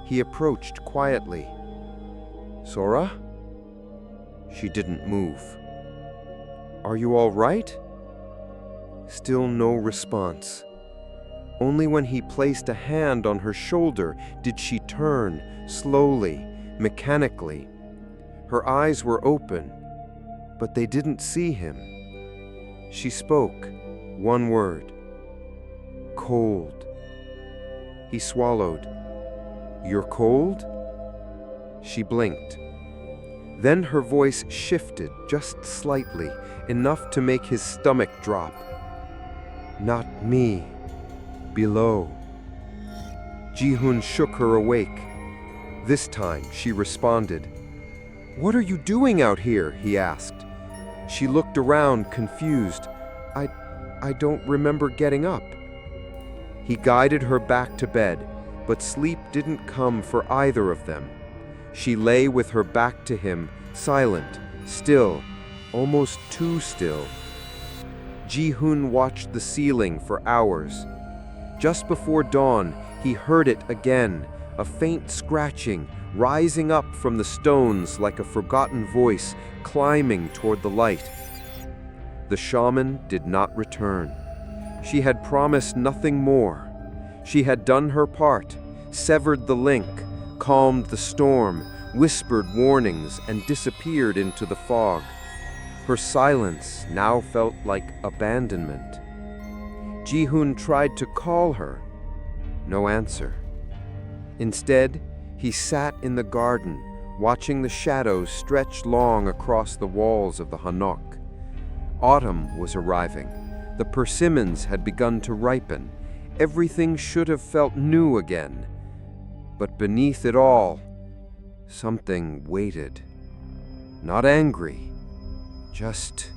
He approached quietly. "Sora?" She didn't move. "Are you all right?" Still no response. Only when he placed a hand on her shoulder did she turn, slowly, mechanically. Her eyes were open, but they didn't see him. She spoke, one word. "Cold." He swallowed. "You're cold?" She blinked. Then her voice shifted just slightly, enough to make his stomach drop. "Not me. Below." Ji-hoon shook her awake. This time she responded. "What are you doing out here?" he asked. She looked around, confused. I don't remember getting up." He guided her back to bed, but sleep didn't come for either of them. She lay with her back to him, silent, still, almost too still. Ji-hoon watched the ceiling for hours. Just before dawn, he heard it again, a faint scratching, rising up from the stones like a forgotten voice climbing toward the light. The shaman did not return. She had promised nothing more. She had done her part, severed the link, calmed the storm, whispered warnings, and disappeared into the fog. Her silence now felt like abandonment. Ji-hoon tried to call her. No answer. Instead, he sat in the garden, watching the shadows stretch long across the walls of the Hanok. Autumn was arriving. The persimmons had begun to ripen. Everything should have felt new again. But beneath it all, something waited. Not angry, just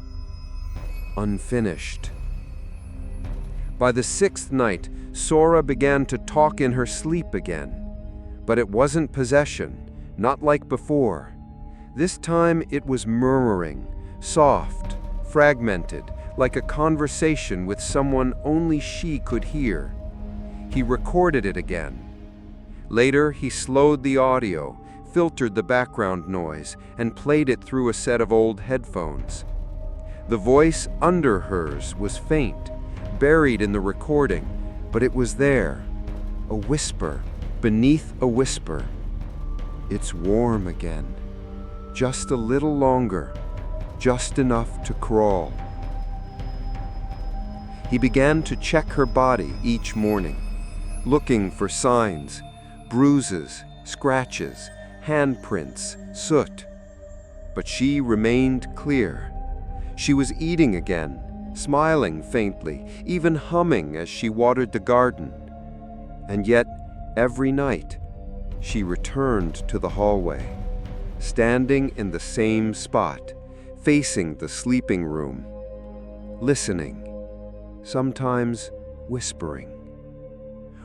unfinished. By the sixth night, Sora began to talk in her sleep again. But it wasn't possession, not like before. This time it was murmuring, soft, fragmented, like a conversation with someone only she could hear. He recorded it again. Later, he slowed the audio, filtered the background noise, and played it through a set of old headphones. The voice under hers was faint, buried in the recording, but it was there, a whisper beneath a whisper. It's warm again, just a little longer, just enough to crawl. He began to check her body each morning, looking for signs, bruises, scratches, handprints, soot. But she remained clear. She was eating again, smiling faintly, even humming as she watered the garden. And yet, every night, she returned to the hallway, standing in the same spot, facing the sleeping room, listening, sometimes whispering.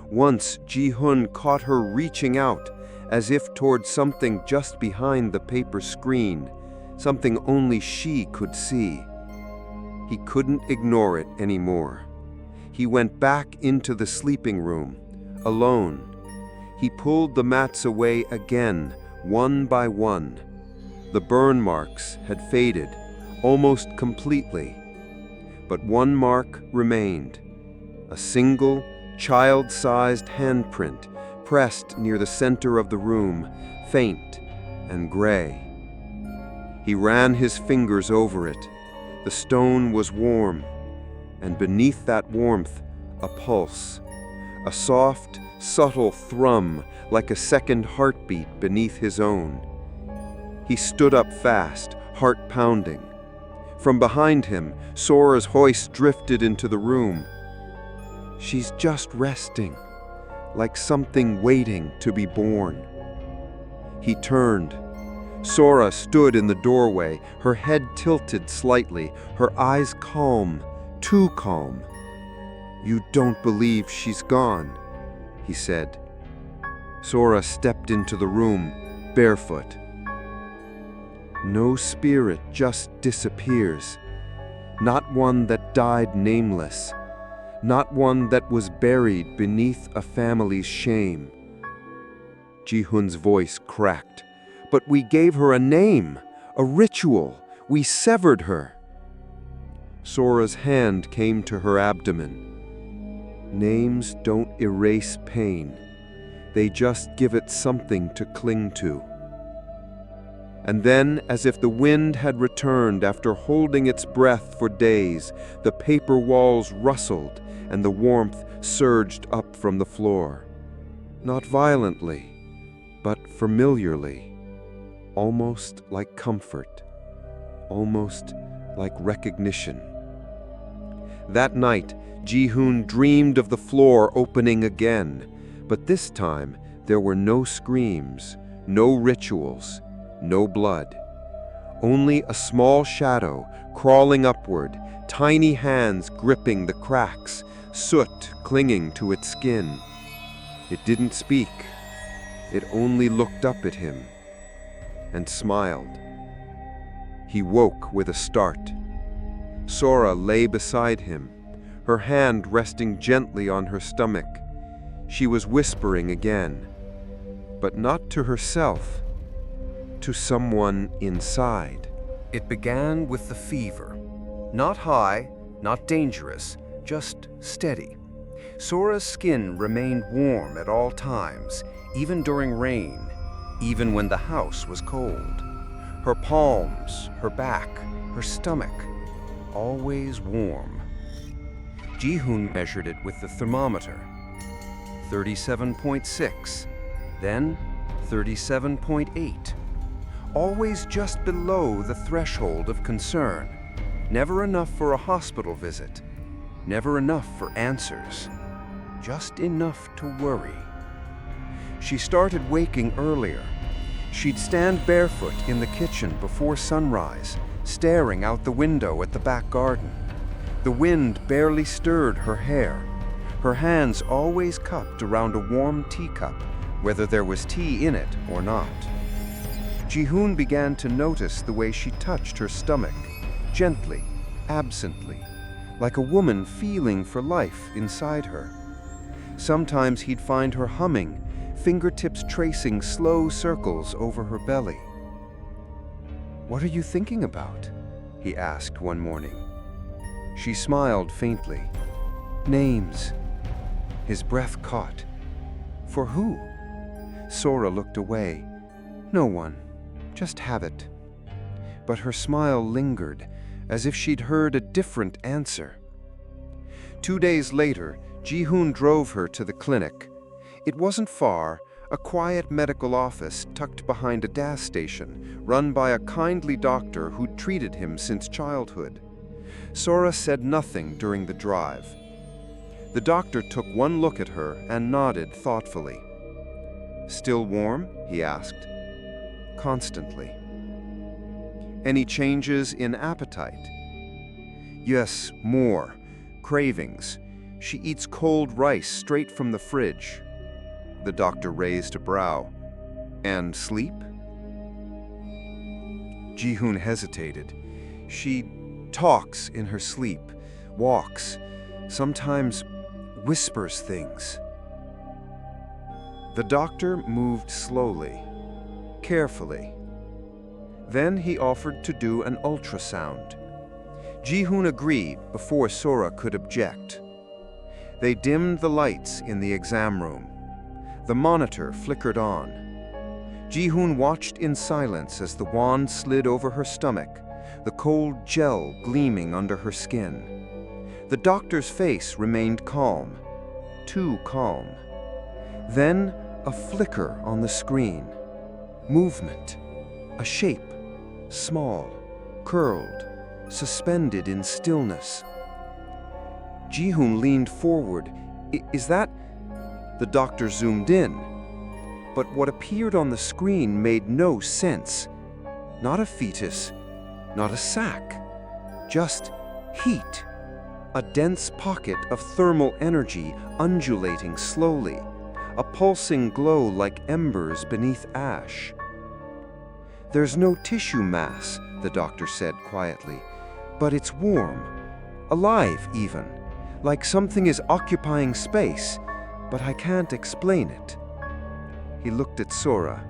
Once, Ji-hoon caught her reaching out, as if toward something just behind the paper screen, something only she could see. He couldn't ignore it anymore. He went back into the sleeping room, alone. He pulled the mats away again, one by one. The burn marks had faded, almost completely. But one mark remained, a single, child-sized handprint pressed near the center of the room, faint and gray. He ran his fingers over it. The stone was warm, and beneath that warmth, a pulse, a soft, subtle thrum like a second heartbeat beneath his own. He stood up fast, heart pounding. From behind him, Sora's voice drifted into the room. She's just resting, like something waiting to be born. He turned. Sora stood in the doorway, her head tilted slightly, her eyes calm, too calm. "You don't believe she's gone," he said. Sora stepped into the room, barefoot. No spirit just disappears. Not one that died nameless. Not one that was buried beneath a family's shame. Ji-hoon's voice cracked. But we gave her a name, a ritual. We severed her. Sora's hand came to her abdomen. Names don't erase pain. They just give it something to cling to. And then, as if the wind had returned after holding its breath for days, the paper walls rustled and the warmth surged up from the floor. Not violently, but familiarly. almost like comfort, almost like recognition. That night, Ji-hoon dreamed of the floor opening again, but this time there were no screams, no rituals, no blood. Only a small shadow crawling upward, tiny hands gripping the cracks, soot clinging to its skin. It didn't speak. It only looked up at him and smiled. He woke with a start. Sora lay beside him, her hand resting gently on her stomach. She was whispering again, but not to herself, to someone inside. It began with the fever. Not high, not dangerous, just steady. Sora's skin remained warm at all times, even during rain, even when the house was cold. Her palms, her back, her stomach, always warm. Ji-hoon measured it with the thermometer. 37.6, then 37.8. Always just below the threshold of concern. Never enough for a hospital visit. Never enough for answers. Just enough to worry. She started waking earlier. She'd stand barefoot in the kitchen before sunrise, staring out the window at the back garden. The wind barely stirred her hair. Her hands always cupped around a warm teacup, whether there was tea in it or not. Ji-hoon began to notice the way she touched her stomach, gently, absently, like a woman feeling for life inside her. Sometimes he'd find her humming, fingertips tracing slow circles over her belly. "What are you thinking about?" he asked one morning. She smiled faintly. "Names." His breath caught. "For who?" Sora looked away. "No one, just habit." But her smile lingered, as if she'd heard a different answer. 2 days later, Ji-hoon drove her to the clinic. It wasn't far, a quiet medical office tucked behind a gas station, run by a kindly doctor who'd treated him since childhood. Sora said nothing during the drive. The doctor took one look at her and nodded thoughtfully. "Still warm?" he asked. "Constantly." "Any changes in appetite?" "Yes, more. Cravings. She eats cold rice straight from the fridge." The doctor raised a brow. "And sleep?" Ji-hoon hesitated. "She talks in her sleep, walks, sometimes whispers things." The doctor moved slowly, carefully. Then he offered to do an ultrasound. Ji-hoon agreed before Sora could object. They dimmed the lights in the exam room. The monitor flickered on. Ji-hoon watched in silence as the wand slid over her stomach, the cold gel gleaming under her skin. The doctor's face remained calm, too calm. Then a flicker on the screen. Movement. A shape. Small, curled, suspended in stillness. Ji-hoon leaned forward. "Is that—" The doctor zoomed in. But what appeared on the screen made no sense. Not a fetus, not a sac. Just heat. A dense pocket of thermal energy undulating slowly. A pulsing glow like embers beneath ash. "There's no tissue mass," the doctor said quietly, "but it's warm. Alive, even. Like something is occupying space, but I can't explain it." He looked at Sora.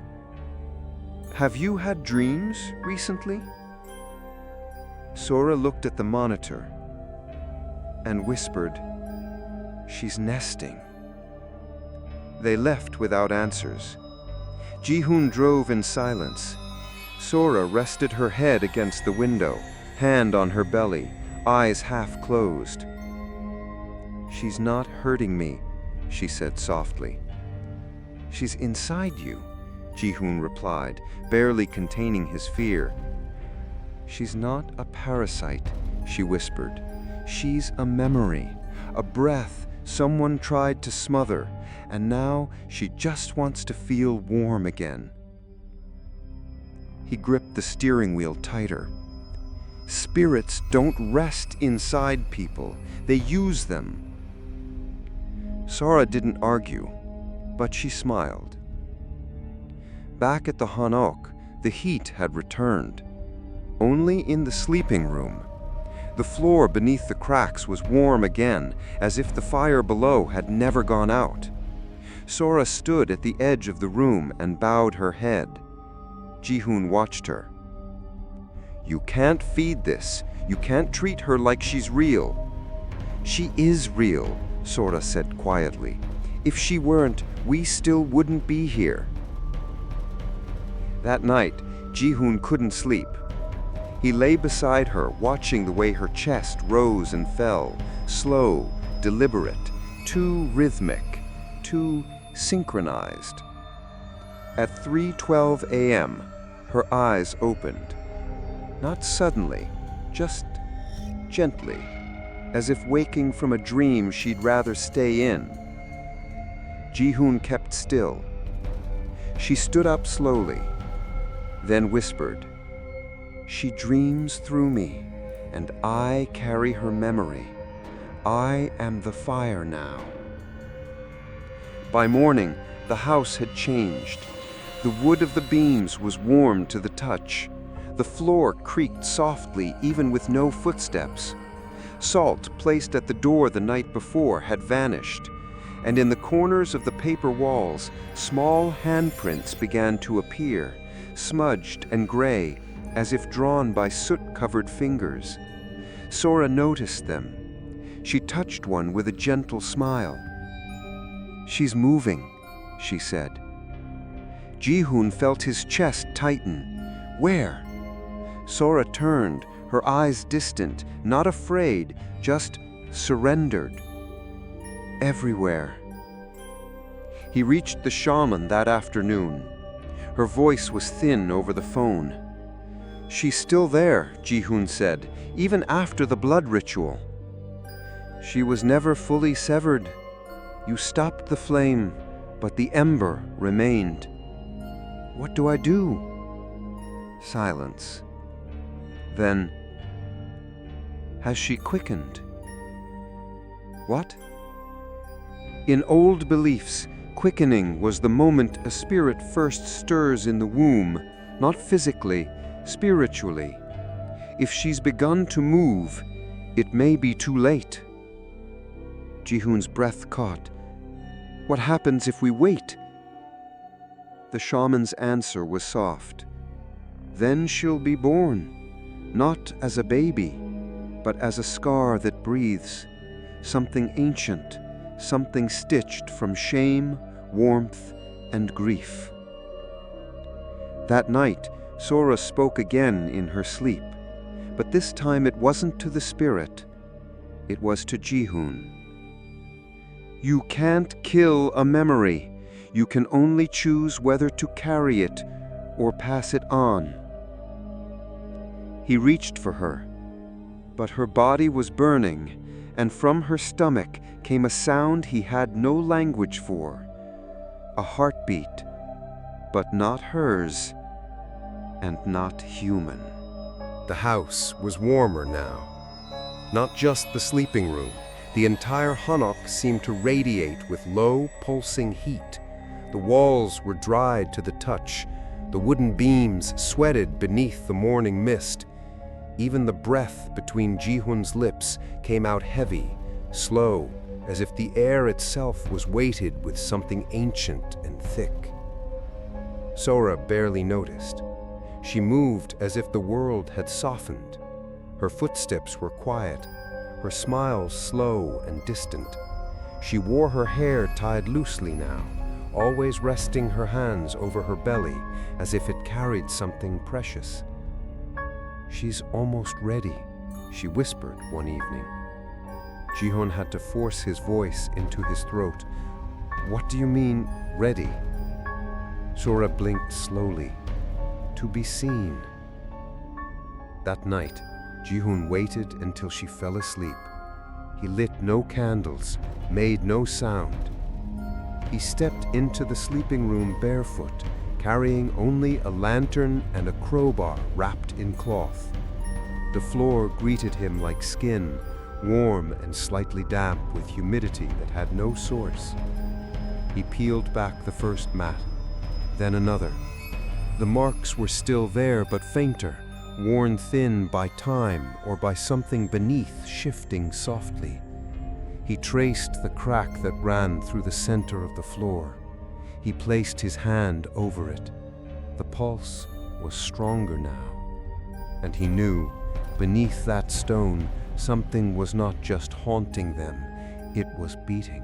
"Have you had dreams recently?" Sora looked at the monitor and whispered, "She's nesting." They left without answers. Ji-hoon drove in silence. Sora rested her head against the window, hand on her belly, eyes half closed. "She's not hurting me," she said softly. "She's inside you, Ji-hoon replied, barely containing his fear. "She's not a parasite," she whispered. "She's a memory, a breath someone tried to smother, and now she just wants to feel warm again." He gripped the steering wheel tighter. "Spirits don't rest inside people, they use them." Sora didn't argue, but she smiled. Back at the Hanok, the heat had returned. Only in the sleeping room. The floor beneath the cracks was warm again, as if the fire below had never gone out. Sora stood at the edge of the room and bowed her head. Ji-hoon watched her. "You can't feed this. You can't treat her like she's real." "She is real," Sora said quietly. "If she weren't, we still wouldn't be here." That night, Ji-hoon couldn't sleep. He lay beside her, watching the way her chest rose and fell, slow, deliberate, too rhythmic, too synchronized. At 3:12 a.m., her eyes opened. Not suddenly, just gently, as if waking from a dream she'd rather stay in. Ji-hoon kept still. She stood up slowly, then whispered, "She dreams through me, and I carry her memory. I am the fire now." By morning, the house had changed. The wood of the beams was warm to the touch. The floor creaked softly, even with no footsteps. Salt placed at the door the night before had vanished, and in the corners of the paper walls, small handprints began to appear, smudged and gray, as if drawn by soot-covered fingers. Sora noticed them. She touched one with a gentle smile. "She's moving," she said. Ji-hoon felt his chest tighten. "Where?" Sora turned, her eyes distant, not afraid, just surrendered. "Everywhere." He reached the shaman that afternoon. Her voice was thin over the phone. "She's still there," Ji-hoon said, "even after the blood ritual." "She was never fully severed. You stopped the flame, but the ember remained." "What do I do?" Silence. Then, "Has she quickened?" "What?" "In old beliefs, quickening was the moment a spirit first stirs in the womb, not physically, spiritually. If she's begun to move, it may be too late." Ji-hoon's breath caught. "What happens if we wait?" The shaman's answer was soft. "Then she'll be born, not as a baby, but as a scar that breathes, something ancient, something stitched from shame, warmth, and grief." That night, Sora spoke again in her sleep, but this time it wasn't to the spirit. It was to Ji-hoon. "You can't kill a memory. You can only choose whether to carry it or pass it on." He reached for her, but her body was burning, and from her stomach came a sound he had no language for. A heartbeat, but not hers, and not human. The house was warmer now. Not just the sleeping room. The entire Hanok seemed to radiate with low, pulsing heat. The walls were dried to the touch. The wooden beams sweated beneath the morning mist. Even the breath between Ji-hoon's lips came out heavy, slow, as if the air itself was weighted with something ancient and thick. Sora barely noticed. She moved as if the world had softened. Her footsteps were quiet, her smile slow and distant. She wore her hair tied loosely now, always resting her hands over her belly as if it carried something precious. "She's almost ready," she whispered one evening. Ji-hoon had to force his voice into his throat. "What do you mean, ready?" Sora blinked slowly. To be seen. That night, Ji-hoon waited until she fell asleep. He lit no candles, made no sound. He stepped into the sleeping room barefoot, carrying only a lantern and a crowbar wrapped in cloth. The floor greeted him like skin, warm and slightly damp with humidity that had no source. He peeled back the first mat, then another. The marks were still there, but fainter, worn thin by time or by something beneath shifting softly. He traced the crack that ran through the center of the floor. He placed his hand over it. The pulse was stronger now, and he knew, beneath that stone, something was not just haunting them, it was beating.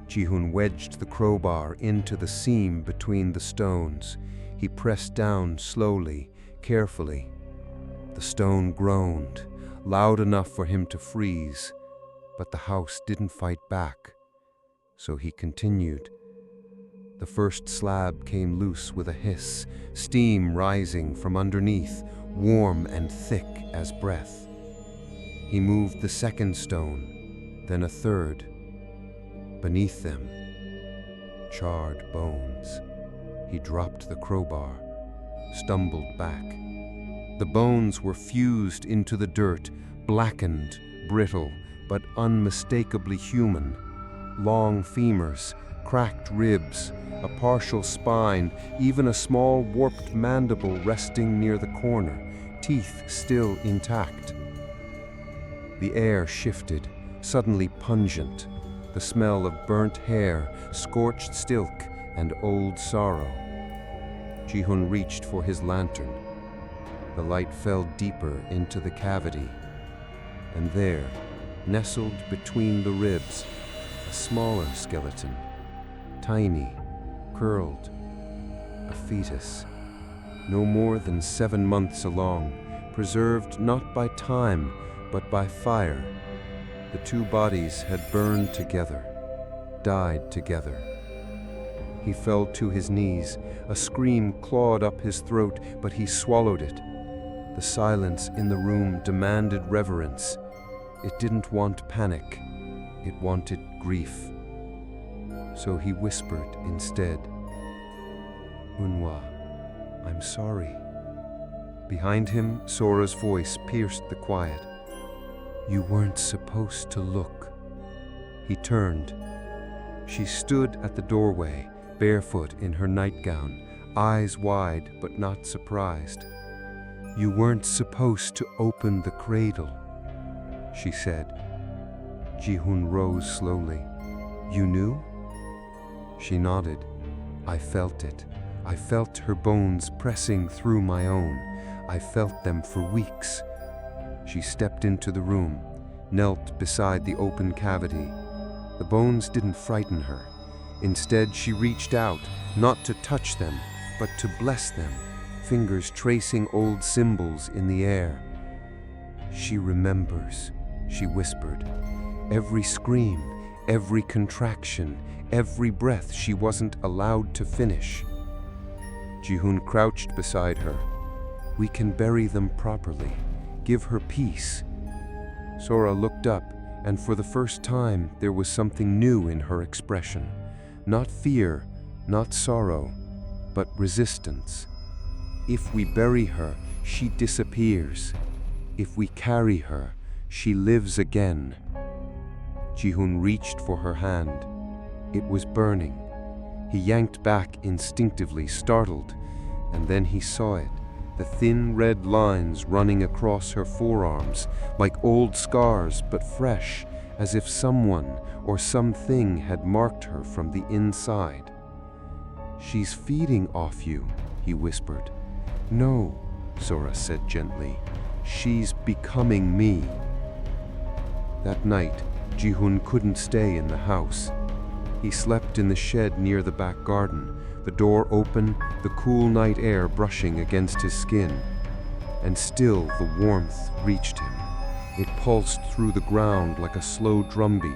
Ji-hoon wedged the crowbar into the seam between the stones. He pressed down slowly, carefully. The stone groaned, loud enough for him to freeze, but the house didn't fight back. So he continued. The first slab came loose with a hiss, steam rising from underneath, warm and thick as breath. He moved the second stone, then a third. Beneath them, charred bones. He dropped the crowbar, stumbled back. The bones were fused into the dirt, blackened, brittle, but unmistakably human. Long femurs, cracked ribs, a partial spine, even a small warped mandible resting near the corner, teeth still intact. The air shifted, suddenly pungent, the smell of burnt hair, scorched silk, and old sorrow. Ji-hoon reached for his lantern. The light fell deeper into the cavity, and there, nestled between the ribs, a smaller skeleton, tiny, curled, a fetus, no more than 7 months along, preserved not by time, but by fire. The two bodies had burned together, died together. He fell to his knees. A scream clawed up his throat, but he swallowed it. The silence in the room demanded reverence. It didn't want panic. It wanted grief. So he whispered instead, "Unwa, I'm sorry." Behind him, Sora's voice pierced the quiet. "You weren't supposed to look." He turned. She stood at the doorway, barefoot in her nightgown, eyes wide but not surprised. "You weren't supposed to open the cradle," she said. Ji-hoon rose slowly. "You knew?" She nodded. "I felt it. I felt her bones pressing through my own. I felt them for weeks." She stepped into the room, knelt beside the open cavity. The bones didn't frighten her. Instead, she reached out, not to touch them, but to bless them, fingers tracing old symbols in the air. "She remembers," she whispered. "Every scream, every contraction, every breath she wasn't allowed to finish." Ji-hoon crouched beside her. "We can bury them properly. Give her peace." Sora looked up, and for the first time there was something new in her expression. Not fear, not sorrow, but resistance. If we bury her, she disappears. If we carry her, she lives again. Ji-hoon reached for her hand. It was burning. He yanked back instinctively, startled, and then he saw it. The thin red lines running across her forearms, like old scars but fresh, as if someone or something had marked her from the inside. "She's feeding off you," he whispered. "No," Sora said gently. "She's becoming me." That night, Ji-hoon couldn't stay in the house. He slept in the shed near the back garden, the door open, the cool night air brushing against his skin. And still the warmth reached him. It pulsed through the ground like a slow drumbeat.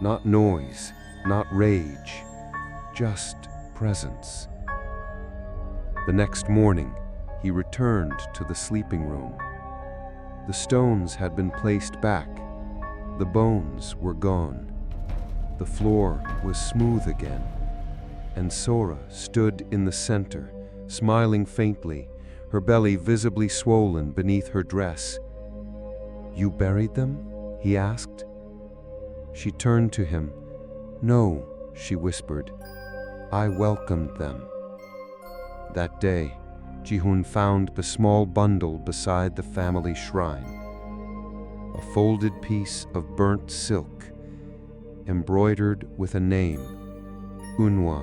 Not noise, not rage, just presence. The next morning, he returned to the sleeping room. The stones had been placed back. The bones were gone. The floor was smooth again, and Sora stood in the center, smiling faintly, her belly visibly swollen beneath her dress. "You buried them?" he asked. She turned to him. "No," she whispered. "I welcomed them." That day, Ji-hoon found a small bundle beside the family shrine. A folded piece of burnt silk, embroidered with a name, Unwa,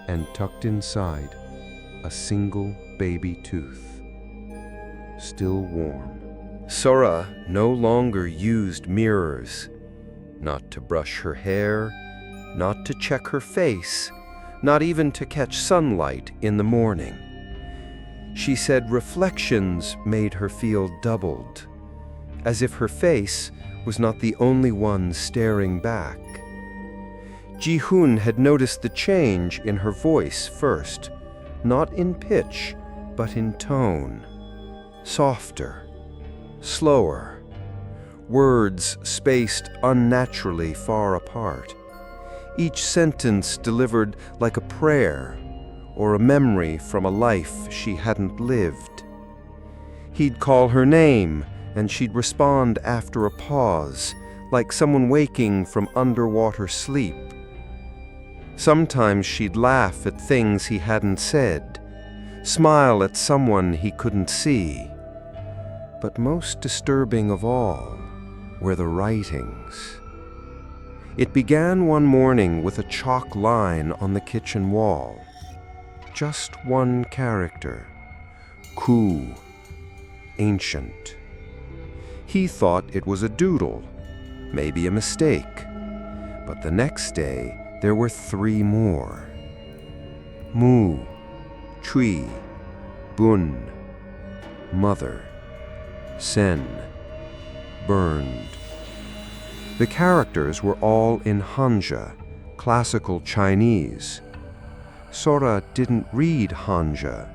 and tucked inside a single baby tooth, still warm. Sora no longer used mirrors, not to brush her hair, not to check her face, not even to catch sunlight in the morning. She said reflections made her feel doubled, as if her face was not the only one staring back. Ji-hoon had noticed the change in her voice first, not in pitch, but in tone. Softer, slower, words spaced unnaturally far apart, each sentence delivered like a prayer or a memory from a life she hadn't lived. He'd call her name, and she'd respond after a pause, like someone waking from underwater sleep. Sometimes she'd laugh at things he hadn't said, smile at someone he couldn't see. But most disturbing of all were the writings. It began one morning with a chalk line on the kitchen wall. Just one character, Ku, ancient. He thought it was a doodle, maybe a mistake. But the next day, there were 3 more. Mu, Chui, Bun, mother, Sen, burned. The characters were all in Hanja, classical Chinese. Sora didn't read Hanja.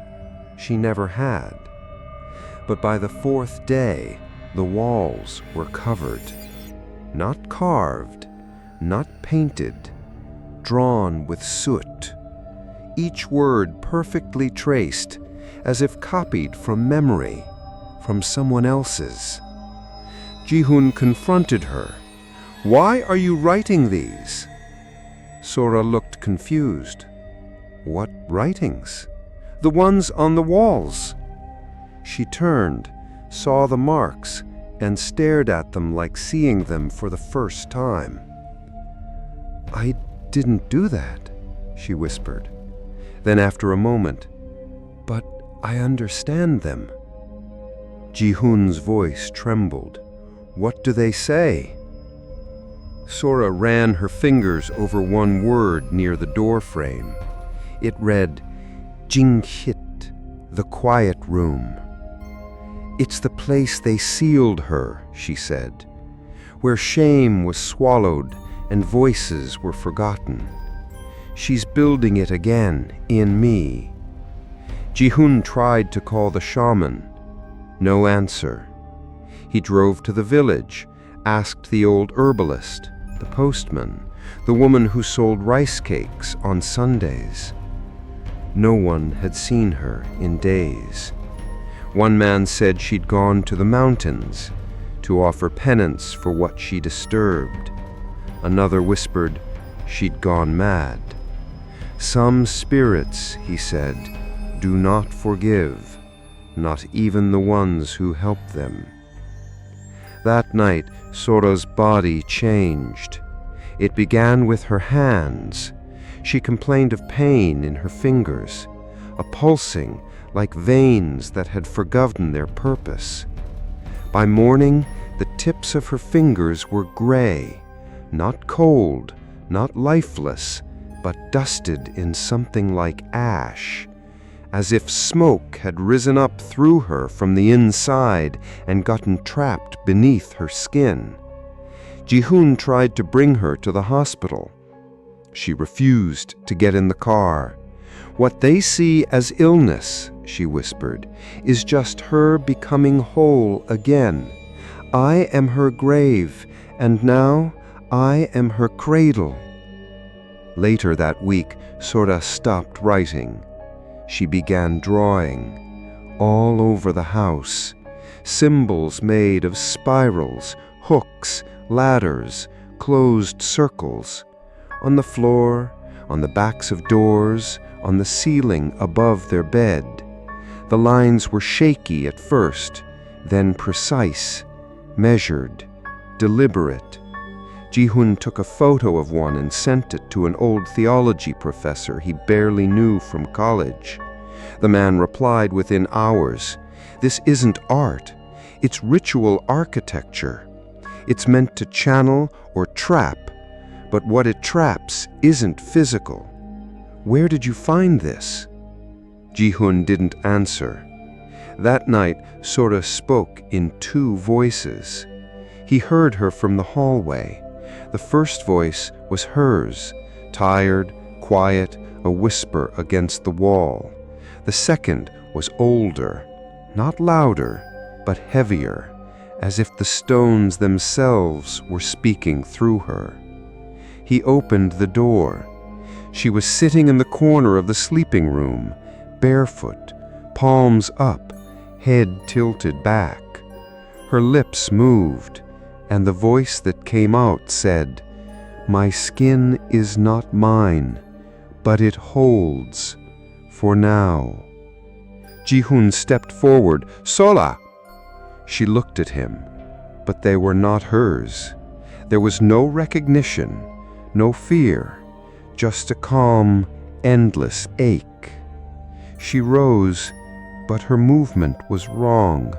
She never had. But by the 4th day, the walls were covered. Not carved, not painted, drawn with soot. Each word perfectly traced, as if copied from memory, from someone else's. Ji-hoon confronted her. "Why are you writing these?" Sora looked confused. "What writings?" "The ones on the walls." She turned, saw the marks, and stared at them like seeing them for the first time. "I didn't do that," she whispered. Then after a moment, "But I understand them." Ji-hoon's voice trembled. "What do they say?" Sora ran her fingers over one word near the doorframe. It read, "Jinghit, the quiet room." "It's the place they sealed her," she said, "where shame was swallowed and voices were forgotten. She's building it again in me." Ji-hoon tried to call the shaman. No answer. He drove to the village, asked the old herbalist, the postman, the woman who sold rice cakes on Sundays. No one had seen her in days. One man said she'd gone to the mountains to offer penance for what she disturbed. Another whispered she'd gone mad. Some spirits, he said, do not forgive, not even the ones who help them. That night, Sora's body changed. It began with her hands. She complained of pain in her fingers, a pulsing like veins that had forgotten their purpose. By morning, the tips of her fingers were gray, not cold, not lifeless, but dusted in something like ash, as if smoke had risen up through her from the inside and gotten trapped beneath her skin. Ji-hoon tried to bring her to the hospital. She refused to get in the car. "What they see as illness," she whispered, "is just her becoming whole again. I am her grave, and now I am her cradle." Later that week, Sora stopped writing. She began drawing, all over the house, symbols made of spirals, hooks, ladders, closed circles, on the floor, on the backs of doors, on the ceiling above their bed. The lines were shaky at first, then precise, measured, deliberate. Ji-hoon took a photo of one and sent it to an old theology professor he barely knew from college. The man replied within hours, "This isn't art, it's ritual architecture. It's meant to channel or trap, but what it traps isn't physical. Where did you find this?" Ji-hoon didn't answer. That night, Sora spoke in two voices. He heard her from the hallway. The first voice was hers, tired, quiet, a whisper against the wall. The second was older, not louder, but heavier, as if the stones themselves were speaking through her. He opened the door. She was sitting in the corner of the sleeping room, barefoot, palms up, head tilted back. Her lips moved, and the voice that came out said, "My skin is not mine, but it holds, for now." Ji-hoon stepped forward. "Sola!" She looked at him, but they were not hers. There was no recognition, no fear, just a calm, endless ache. She rose, but her movement was wrong,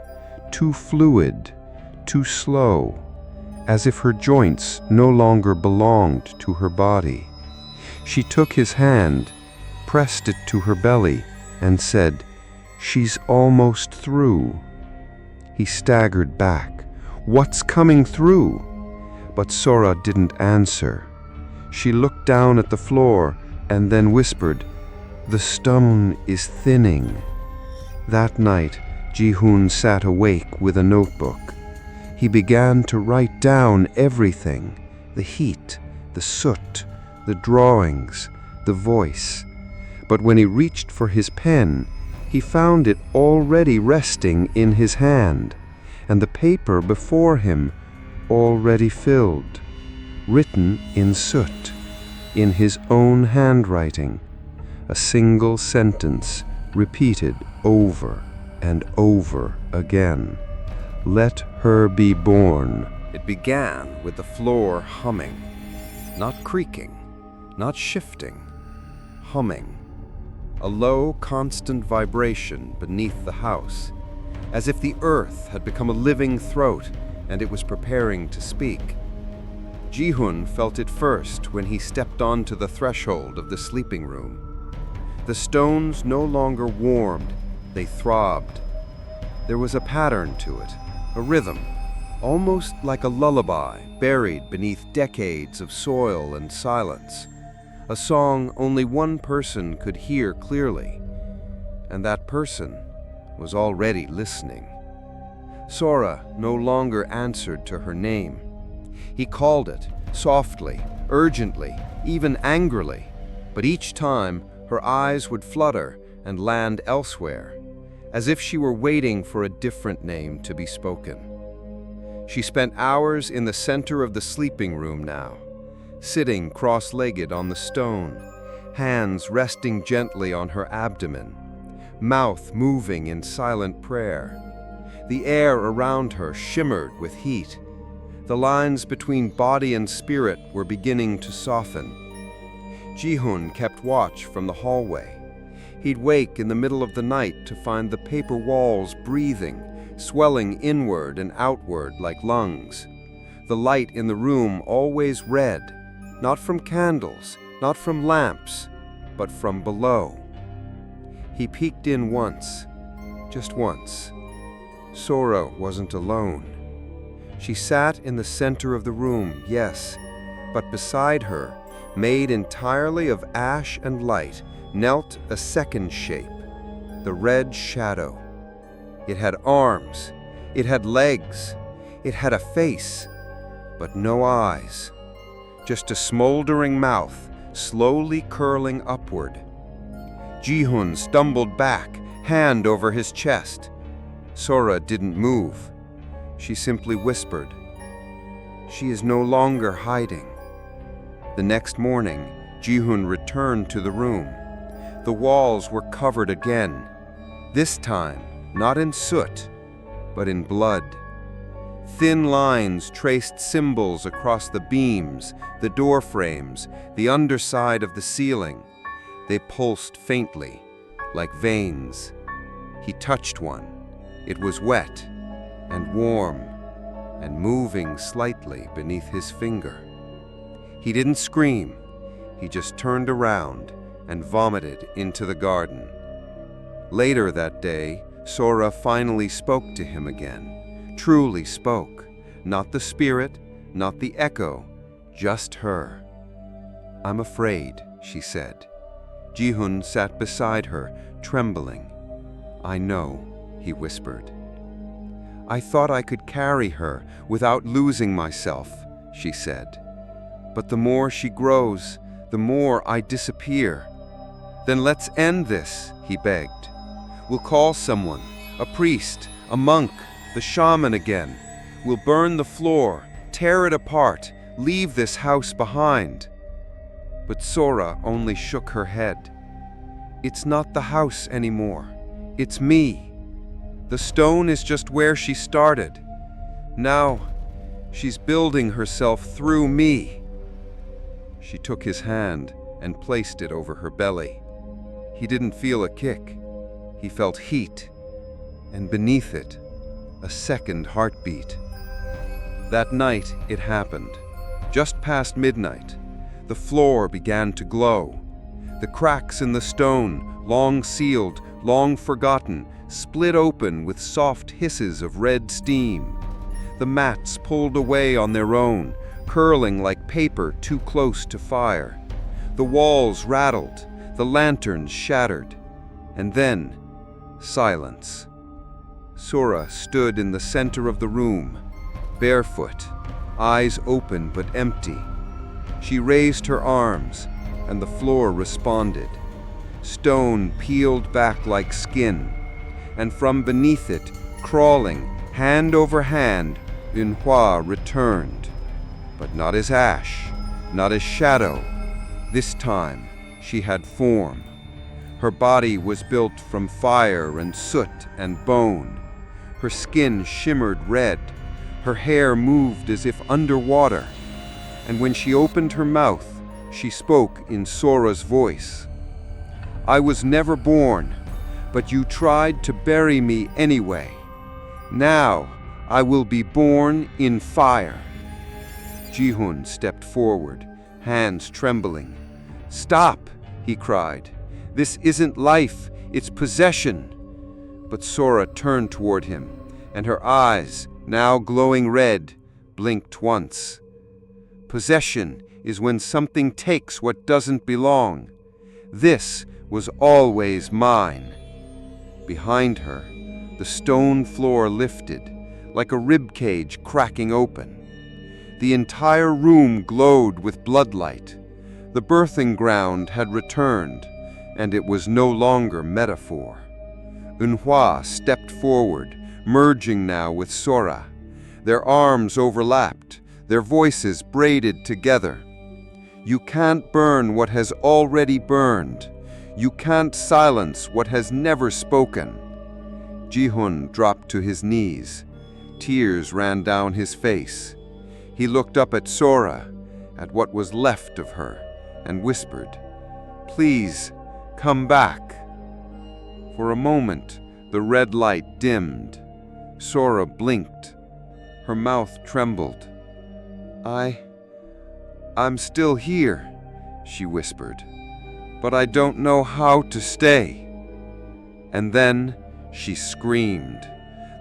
too fluid, too slow, as if her joints no longer belonged to her body. She took his hand, pressed it to her belly, and said, "She's almost through." He staggered back. "What's coming through?" But Sora didn't answer. She looked down at the floor and then whispered, "The stone is thinning." That night, Ji-hoon sat awake with a notebook. He began to write down everything, the heat, the soot, the drawings, the voice. But when he reached for his pen, he found it already resting in his hand, and the paper before him already filled, written in soot, in his own handwriting, a single sentence repeated over and over again. "Let her be born." It began with the floor humming, not creaking, not shifting, humming. A low, constant vibration beneath the house, as if the earth had become a living throat and it was preparing to speak. Ji-hoon felt it first when he stepped onto the threshold of the sleeping room. The stones no longer warmed, they throbbed. There was a pattern to it, a rhythm, almost like a lullaby buried beneath decades of soil and silence. A song only one person could hear clearly, and that person was already listening. Sora no longer answered to her name. He called it, softly, urgently, even angrily, but each time her eyes would flutter and land elsewhere, as if she were waiting for a different name to be spoken. She spent hours in the center of the sleeping room now, sitting cross-legged on the stone, hands resting gently on her abdomen, mouth moving in silent prayer. The air around her shimmered with heat. The lines between body and spirit were beginning to soften. Ji-hoon kept watch from the hallway. He'd wake in the middle of the night to find the paper walls breathing, swelling inward and outward like lungs. The light in the room always red, not from candles, not from lamps, but from below. He peeked in once, just once. Sora wasn't alone. She sat in the center of the room, yes, but beside her, made entirely of ash and light, knelt a second shape, the red shadow. It had arms, it had legs, it had a face, but no eyes. Just a smoldering mouth, slowly curling upward. Ji-hun stumbled back, hand over his chest. Sora didn't move. She simply whispered, "She is no longer hiding." The next morning, Ji-hun returned to the room. The walls were covered again, this time not in soot, but in blood. Thin lines traced symbols across the beams, the door frames, the underside of the ceiling. They pulsed faintly, like veins. He touched one. It was wet and warm and moving slightly beneath his finger. He didn't scream. He just turned around and vomited into the garden. Later that day, Sora finally spoke to him again. Truly spoke. Not the spirit, not the echo, just her. "I'm afraid," she said. Ji-hun sat beside her, trembling. "I know," he whispered. "I thought I could carry her without losing myself," she said. "But the more she grows, the more I disappear." "Then let's end this," he begged. "We'll call someone, a priest, a monk, the shaman again. We'll burn the floor, tear it apart, leave this house behind." But Sora only shook her head. "It's not the house anymore. It's me. The stone is just where she started. Now, she's building herself through me." She took his hand and placed it over her belly. He didn't feel a kick. He felt heat, and beneath it, a second heartbeat. That night, it happened. Just past midnight, the floor began to glow. The cracks in the stone, long sealed, long forgotten, split open with soft hisses of red steam. The mats pulled away on their own, curling like paper too close to fire. The walls rattled, the lanterns shattered, and then silence. Sora stood in the center of the room, barefoot, eyes open but empty. She raised her arms, and the floor responded. Stone peeled back like skin, and from beneath it, crawling, hand over hand, Yunhua returned. But not as ash, not as shadow. This time, she had form. Her body was built from fire and soot and bone. Her skin shimmered red. Her hair moved as if underwater. And when she opened her mouth, she spoke in Sora's voice. "I was never born, but you tried to bury me anyway. Now I will be born in fire." Ji-hun stepped forward, hands trembling. "Stop!" he cried. "This isn't life, it's possession." But Sora turned toward him, and her eyes, now glowing red, blinked once. Possession is when something takes what doesn't belong. This was always mine. Behind her, the stone floor lifted, like a ribcage cracking open. The entire room glowed with bloodlight. The birthing ground had returned, and it was no longer metaphor. Yunhua stepped forward, merging now with Sora. Their arms overlapped, their voices braided together. "You can't burn what has already burned. You can't silence what has never spoken." Ji-hun dropped to his knees. Tears ran down his face. He looked up at Sora, at what was left of her, and whispered, "Please, come back." For a moment, the red light dimmed. Sora blinked. Her mouth trembled. I'm still here," she whispered, "but I don't know how to stay." And then she screamed.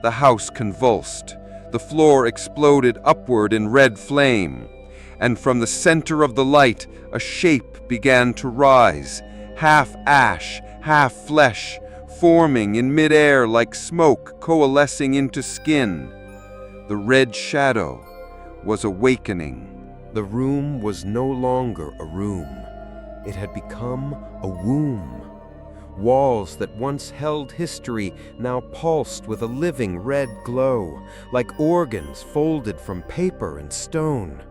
The house convulsed. The floor exploded upward in red flame. and from the center of the light, a shape began to rise, half ash, half flesh, forming in midair like smoke coalescing into skin. The red shadow was awakening. The room was no longer a room. It had become a womb. Walls that once held history now pulsed with a living red glow, like organs folded from paper and stone.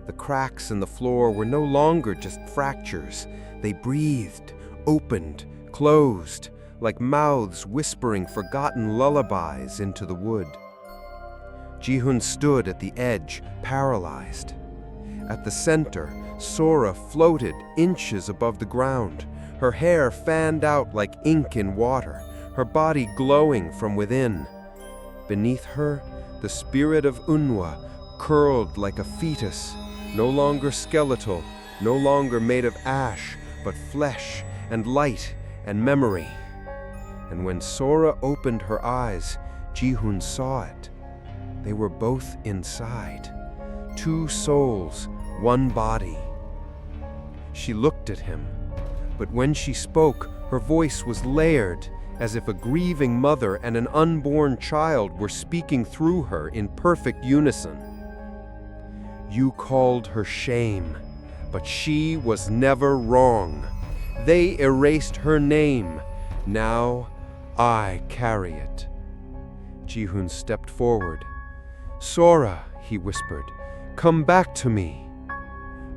The cracks in the floor were no longer just fractures. They breathed, opened, closed, like mouths whispering forgotten lullabies into the wood. Ji-hoon stood at the edge, paralyzed. At the center, Sora floated inches above the ground, her hair fanned out like ink in water, her body glowing from within. Beneath her, the spirit of Unwa curled like a fetus, no longer skeletal, no longer made of ash, but flesh and light and memory. And when Sora opened her eyes, Ji-hoon saw it. They were both inside. Two souls, one body. She looked at him, but when she spoke, her voice was layered, as if a grieving mother and an unborn child were speaking through her in perfect unison. You called her shame, but she was never wrong. They erased her name. Now I carry it. Ji-hoon stepped forward. Sora, he whispered, come back to me.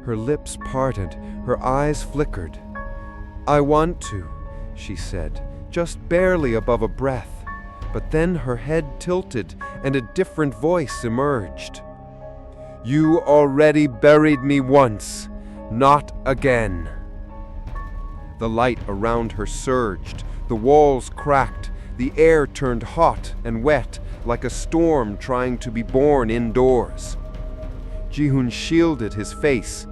Her lips parted, her eyes flickered. I want to, she said, just barely above a breath. But then her head tilted and a different voice emerged. You already buried me once, not again. The light around her surged, the walls cracked, the air turned hot and wet, like a storm trying to be born indoors. Ji-hoon shielded his face.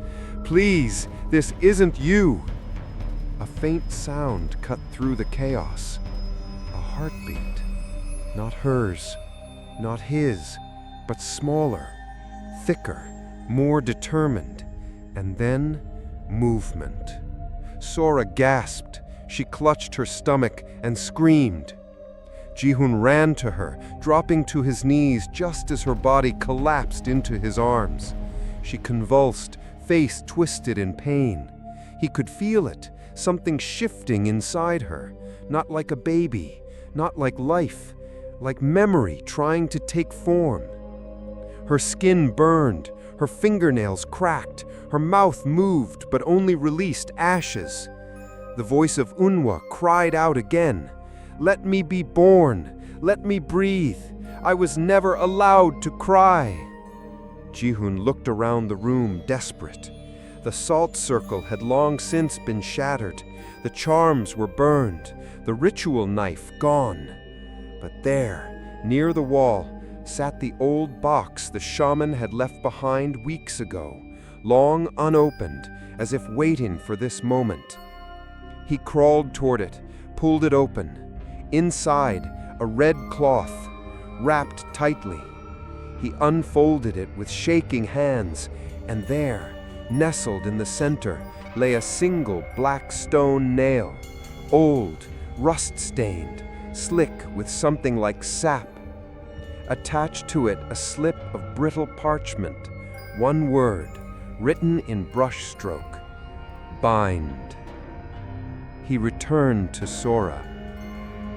Please, this isn't you. A faint sound cut through the chaos. A heartbeat. Not hers, not his, but smaller, thicker, more determined. And then, movement. Sora gasped. She clutched her stomach and screamed. Ji-hoon ran to her, dropping to his knees just as her body collapsed into his arms. She convulsed, face twisted in pain. He could feel it, something shifting inside her, not like a baby, not like life, like memory trying to take form. Her skin burned, her fingernails cracked, her mouth moved but only released ashes. The voice of Unwa cried out again. Let me be born. Let me breathe. I was never allowed to cry. Ji-hoon looked around the room, desperate. The salt circle had long since been shattered. The charms were burned, the ritual knife gone. But there, near the wall, sat the old box the shaman had left behind weeks ago, long unopened, as if waiting for this moment. He crawled toward it, pulled it open. Inside, a red cloth, wrapped tightly. He unfolded it with shaking hands, and there, nestled in the center, lay a single black stone nail, old, rust-stained, slick with something like sap. Attached to it a slip of brittle parchment, one word, written in brushstroke, bind. He returned to Sora.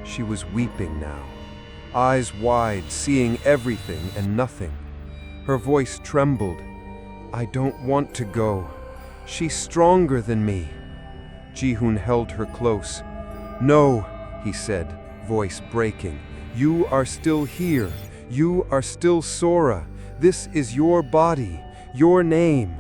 She was weeping now, eyes wide, seeing everything and nothing. Her voice trembled. I don't want to go. She's stronger than me. Ji-hoon held her close. No, he said, voice breaking. You are still here. You are still Sora. This is your body, your name.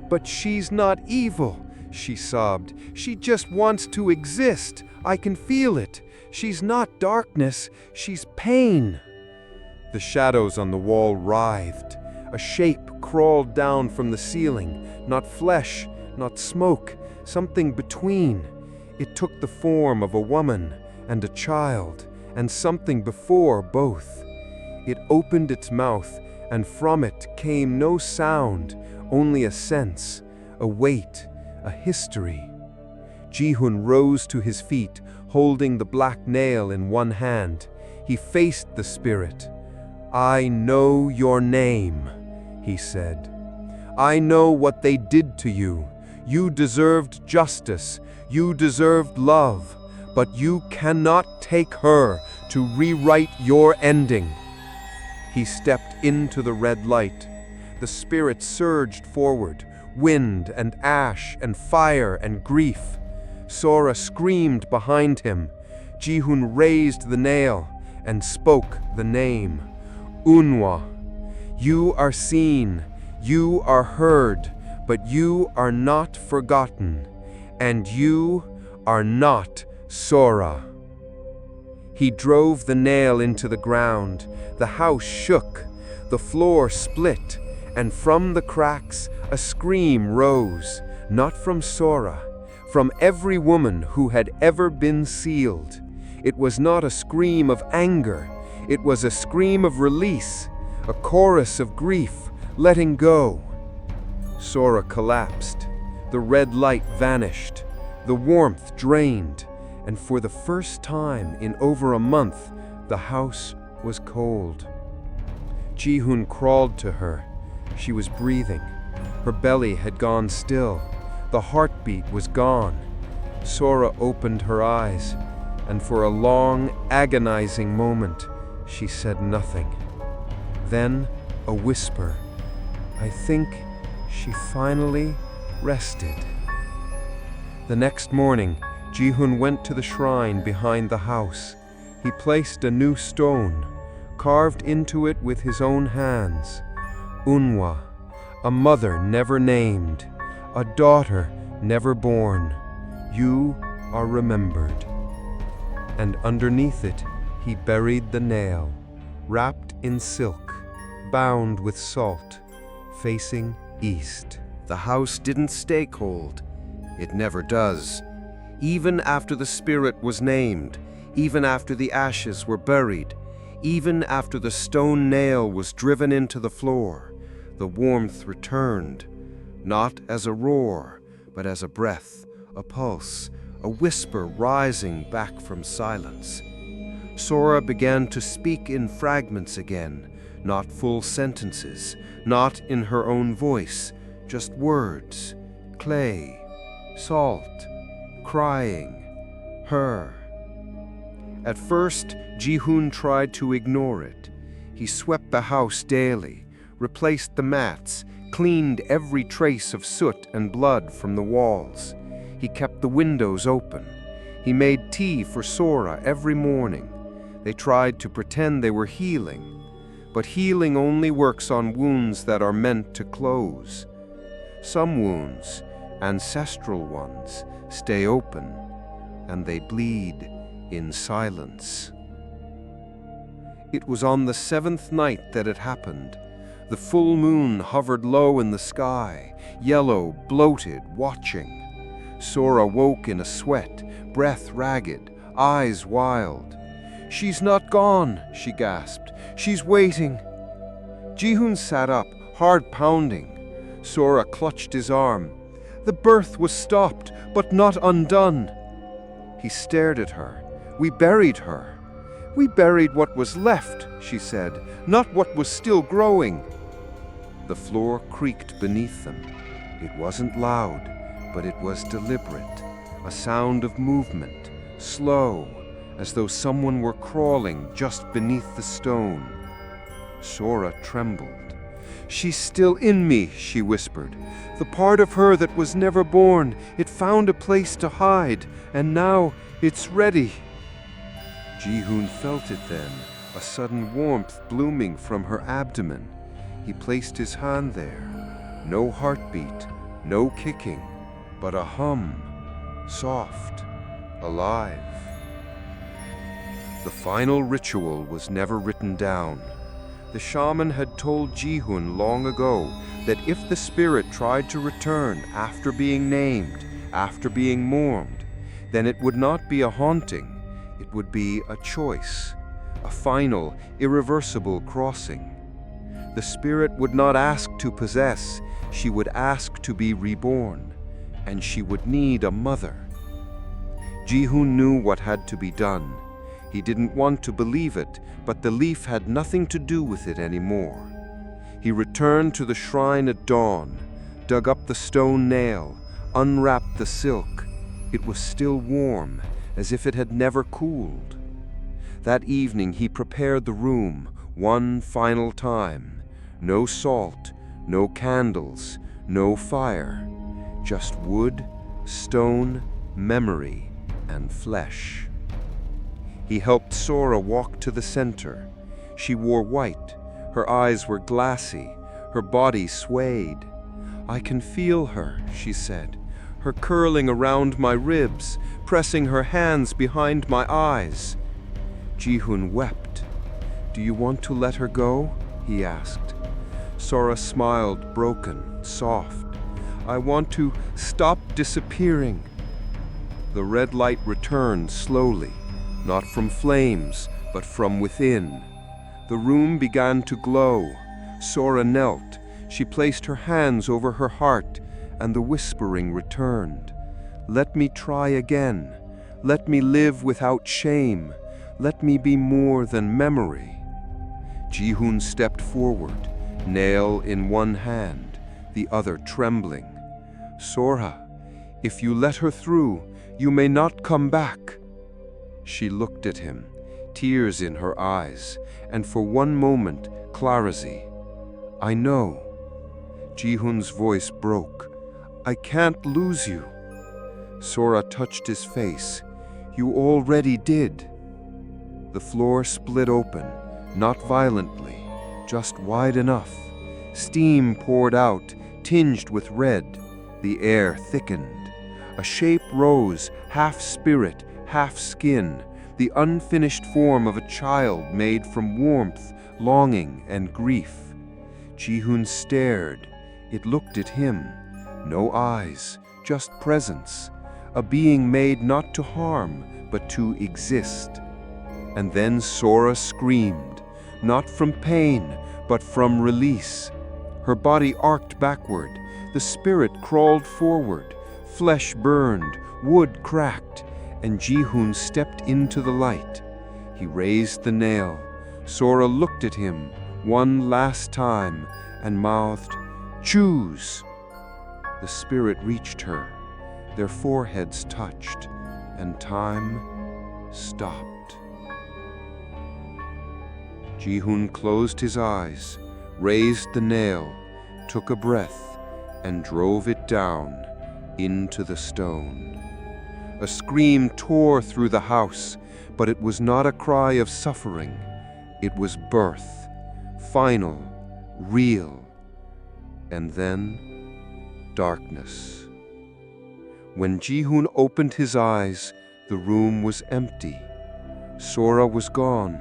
But she's not evil, she sobbed. She just wants to exist. I can feel it. She's not darkness, she's pain. The shadows on the wall writhed. A shape crawled down from the ceiling, not flesh, not smoke, something between. It took the form of a woman and a child, and something before both. It opened its mouth, and from it came no sound, only a sense, a weight, a history. Ji-hoon rose to his feet, holding the black nail in one hand. He faced the spirit. "I know your name," he said. "I know what they did to you. You deserved justice. You deserved love. But you cannot take her to rewrite your ending." He stepped into the red light. The spirit surged forward, wind and ash and fire and grief. Sora screamed behind him. Ji-hoon raised the nail and spoke the name. "Unwa. You are seen, you are heard, but you are not forgotten, and you are not Sora." He drove the nail into the ground. The house shook, the floor split, and from the cracks a scream rose, not from Sora, from every woman who had ever been sealed. It was not a scream of anger, it was a scream of release, a chorus of grief, letting go. Sora collapsed. The red light vanished. The warmth drained. And for the first time in over a month, the house was cold. Ji-hoon crawled to her. She was breathing. Her belly had gone still. The heartbeat was gone. Sora opened her eyes, and for a long, agonizing moment, she said nothing. Then, a whisper. I think she finally rested. The next morning, Ji-hoon went to the shrine behind the house. He placed a new stone, carved into it with his own hands. Unwa, a mother never named, a daughter never born. You are remembered. And underneath it, he buried the nail, wrapped in silk, bound with salt, facing east. The house didn't stay cold. It never does. Even after the spirit was named, even after the ashes were buried, even after the stone nail was driven into the floor, the warmth returned, not as a roar, but as a breath, a pulse, a whisper rising back from silence. Sora began to speak in fragments again, not full sentences, not in her own voice, just words, clay, salt, crying, her. At first, Ji-hoon tried to ignore it. He swept the house daily, replaced the mats, cleaned every trace of soot and blood from the walls. He kept the windows open. He made tea for Sora every morning. They tried to pretend they were healing, but healing only works on wounds that are meant to close. Some wounds, ancestral ones, stay open, and they bleed in silence. It was on the 7th night that it happened. The full moon hovered low in the sky, yellow, bloated, watching. Sora woke in a sweat, breath ragged, eyes wild. "She's not gone," she gasped. "She's waiting." Ji-hoon sat up, heart pounding. Sora clutched his arm. The birth was stopped, but not undone. He stared at her. "We buried her. We buried what was left," she said, "not what was still growing." The floor creaked beneath them. It wasn't loud, but it was deliberate, a sound of movement, slow, as though someone were crawling just beneath the stone. Sora trembled. "She's still in me," she whispered. "The part of her that was never born. It found a place to hide, and now it's ready." Ji-hoon felt it then, a sudden warmth blooming from her abdomen. He placed his hand there. No heartbeat, no kicking, but a hum, soft, alive. The final ritual was never written down. The shaman had told Ji-hoon long ago that if the spirit tried to return after being named, after being mourned, then it would not be a haunting, it would be a choice, a final, irreversible crossing. The spirit would not ask to possess, she would ask to be reborn, and she would need a mother. Ji-hoon knew what had to be done. He didn't want to believe it, but the leaf had nothing to do with it anymore. He returned to the shrine at dawn, dug up the stone nail, unwrapped the silk. It was still warm, as if it had never cooled. That evening he prepared the room one final time. No salt, no candles, no fire. Just wood, stone, memory, and flesh. He helped Sora walk to the center. She wore white. Her eyes were glassy. Her body swayed. "I can feel her," she said, "her curling around my ribs, pressing her hands behind my eyes." Ji-hoon wept. "Do you want to let her go?" he asked. Sora smiled, broken, soft. "I want to stop disappearing." The red light returned slowly, not from flames, but from within. The room began to glow. Sora knelt. She placed her hands over her heart, and the whispering returned. "Let me try again. Let me live without shame. Let me be more than memory." Ji-hoon stepped forward, nail in one hand, the other trembling. "Sora, if you let her through, you may not come back." She looked at him, tears in her eyes, and for one moment, clarity. "I know." Ji-hoon's voice broke. "I can't lose you." Sora touched his face. "You already did." The floor split open, not violently, just wide enough. Steam poured out, tinged with red. The air thickened. A shape rose, half spirit, half skin, the unfinished form of a child made from warmth, longing, and grief. Ji-hoon stared. It looked at him. No eyes, just presence. A being made not to harm, but to exist. And then Sora screamed, not from pain, but from release. Her body arced backward. The spirit crawled forward. Flesh burned, wood cracked, and Ji-hoon stepped into the light. He raised the nail. Sora looked at him one last time and mouthed, "Choose." The spirit reached her. Their foreheads touched, and time stopped. Ji-hoon closed his eyes, raised the nail, took a breath, and drove it down into the stone. A scream tore through the house, but it was not a cry of suffering. It was birth, final, real. And then, darkness. When Ji-hoon opened his eyes, the room was empty. Sora was gone.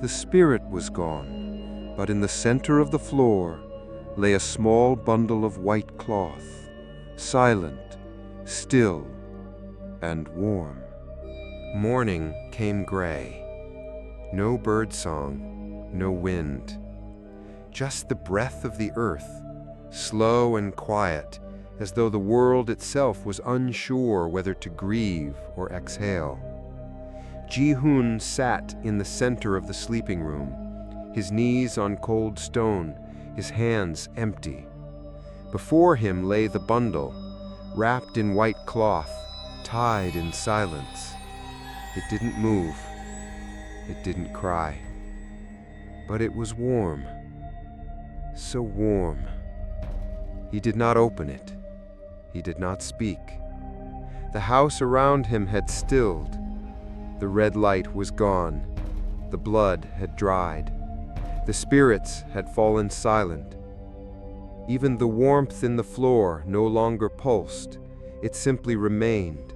The spirit was gone. But in the center of the floor lay a small bundle of white cloth, silent, still, and warm. Morning came gray. No birdsong, no wind. Just the breath of the earth, slow and quiet, as though the world itself was unsure whether to grieve or exhale. Ji-hoon sat in the center of the sleeping room, his knees on cold stone, his hands empty. Before him lay the bundle, wrapped in white cloth, tied in silence. It didn't move. It didn't cry. But it was warm. So warm. He did not open it. He did not speak. The house around him had stilled. The red light was gone. The blood had dried. The spirits had fallen silent. Even the warmth in the floor no longer pulsed. It simply remained,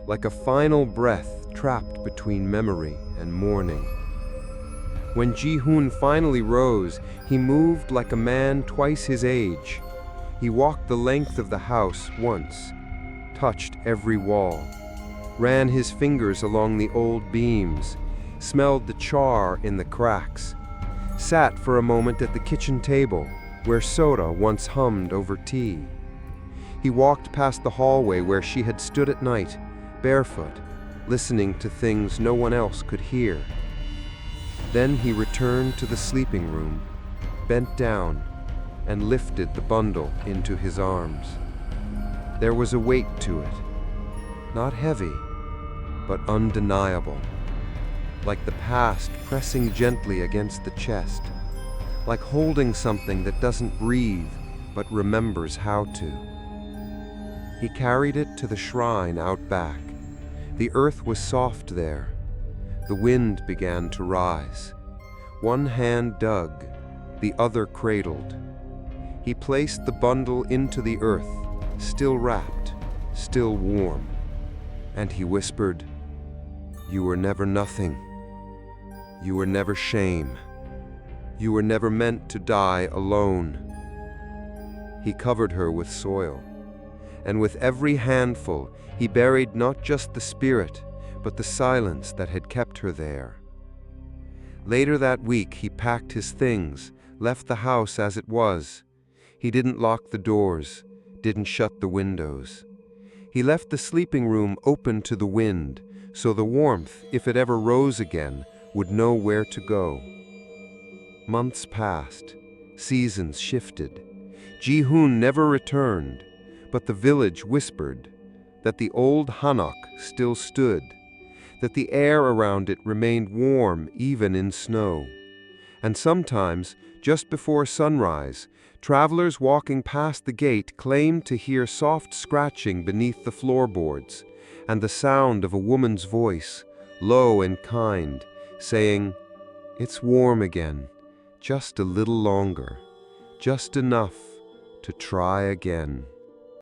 like a final breath trapped between memory and mourning. When Ji-hoon finally rose, he moved like a man twice his age. He walked the length of the house once, touched every wall, ran his fingers along the old beams, smelled the char in the cracks, sat for a moment at the kitchen table, where soda once hummed over tea. He walked past the hallway where she had stood at night, barefoot, listening to things no one else could hear. Then he returned to the sleeping room, bent down, and lifted the bundle into his arms. There was a weight to it, not heavy, but undeniable, like the past pressing gently against the chest, like holding something that doesn't breathe but remembers how to. He carried it to the shrine out back. The earth was soft there. The wind began to rise. One hand dug, the other cradled. He placed the bundle into the earth, still wrapped, still warm. And he whispered, "You were never nothing. You were never shame. You were never meant to die alone." He covered her with soil, and with every handful he buried not just the spirit, but the silence that had kept her there. Later that week he packed his things, left the house as it was. He didn't lock the doors, didn't shut the windows. He left the sleeping room open to the wind, so the warmth, if it ever rose again, would know where to go. Months passed, seasons shifted. Ji-hoon never returned, but the village whispered that the old Hanok still stood, that the air around it remained warm even in snow. And sometimes, just before sunrise, travelers walking past the gate claimed to hear soft scratching beneath the floorboards, and the sound of a woman's voice, low and kind, saying, "It's warm again, just a little longer, just enough to try again."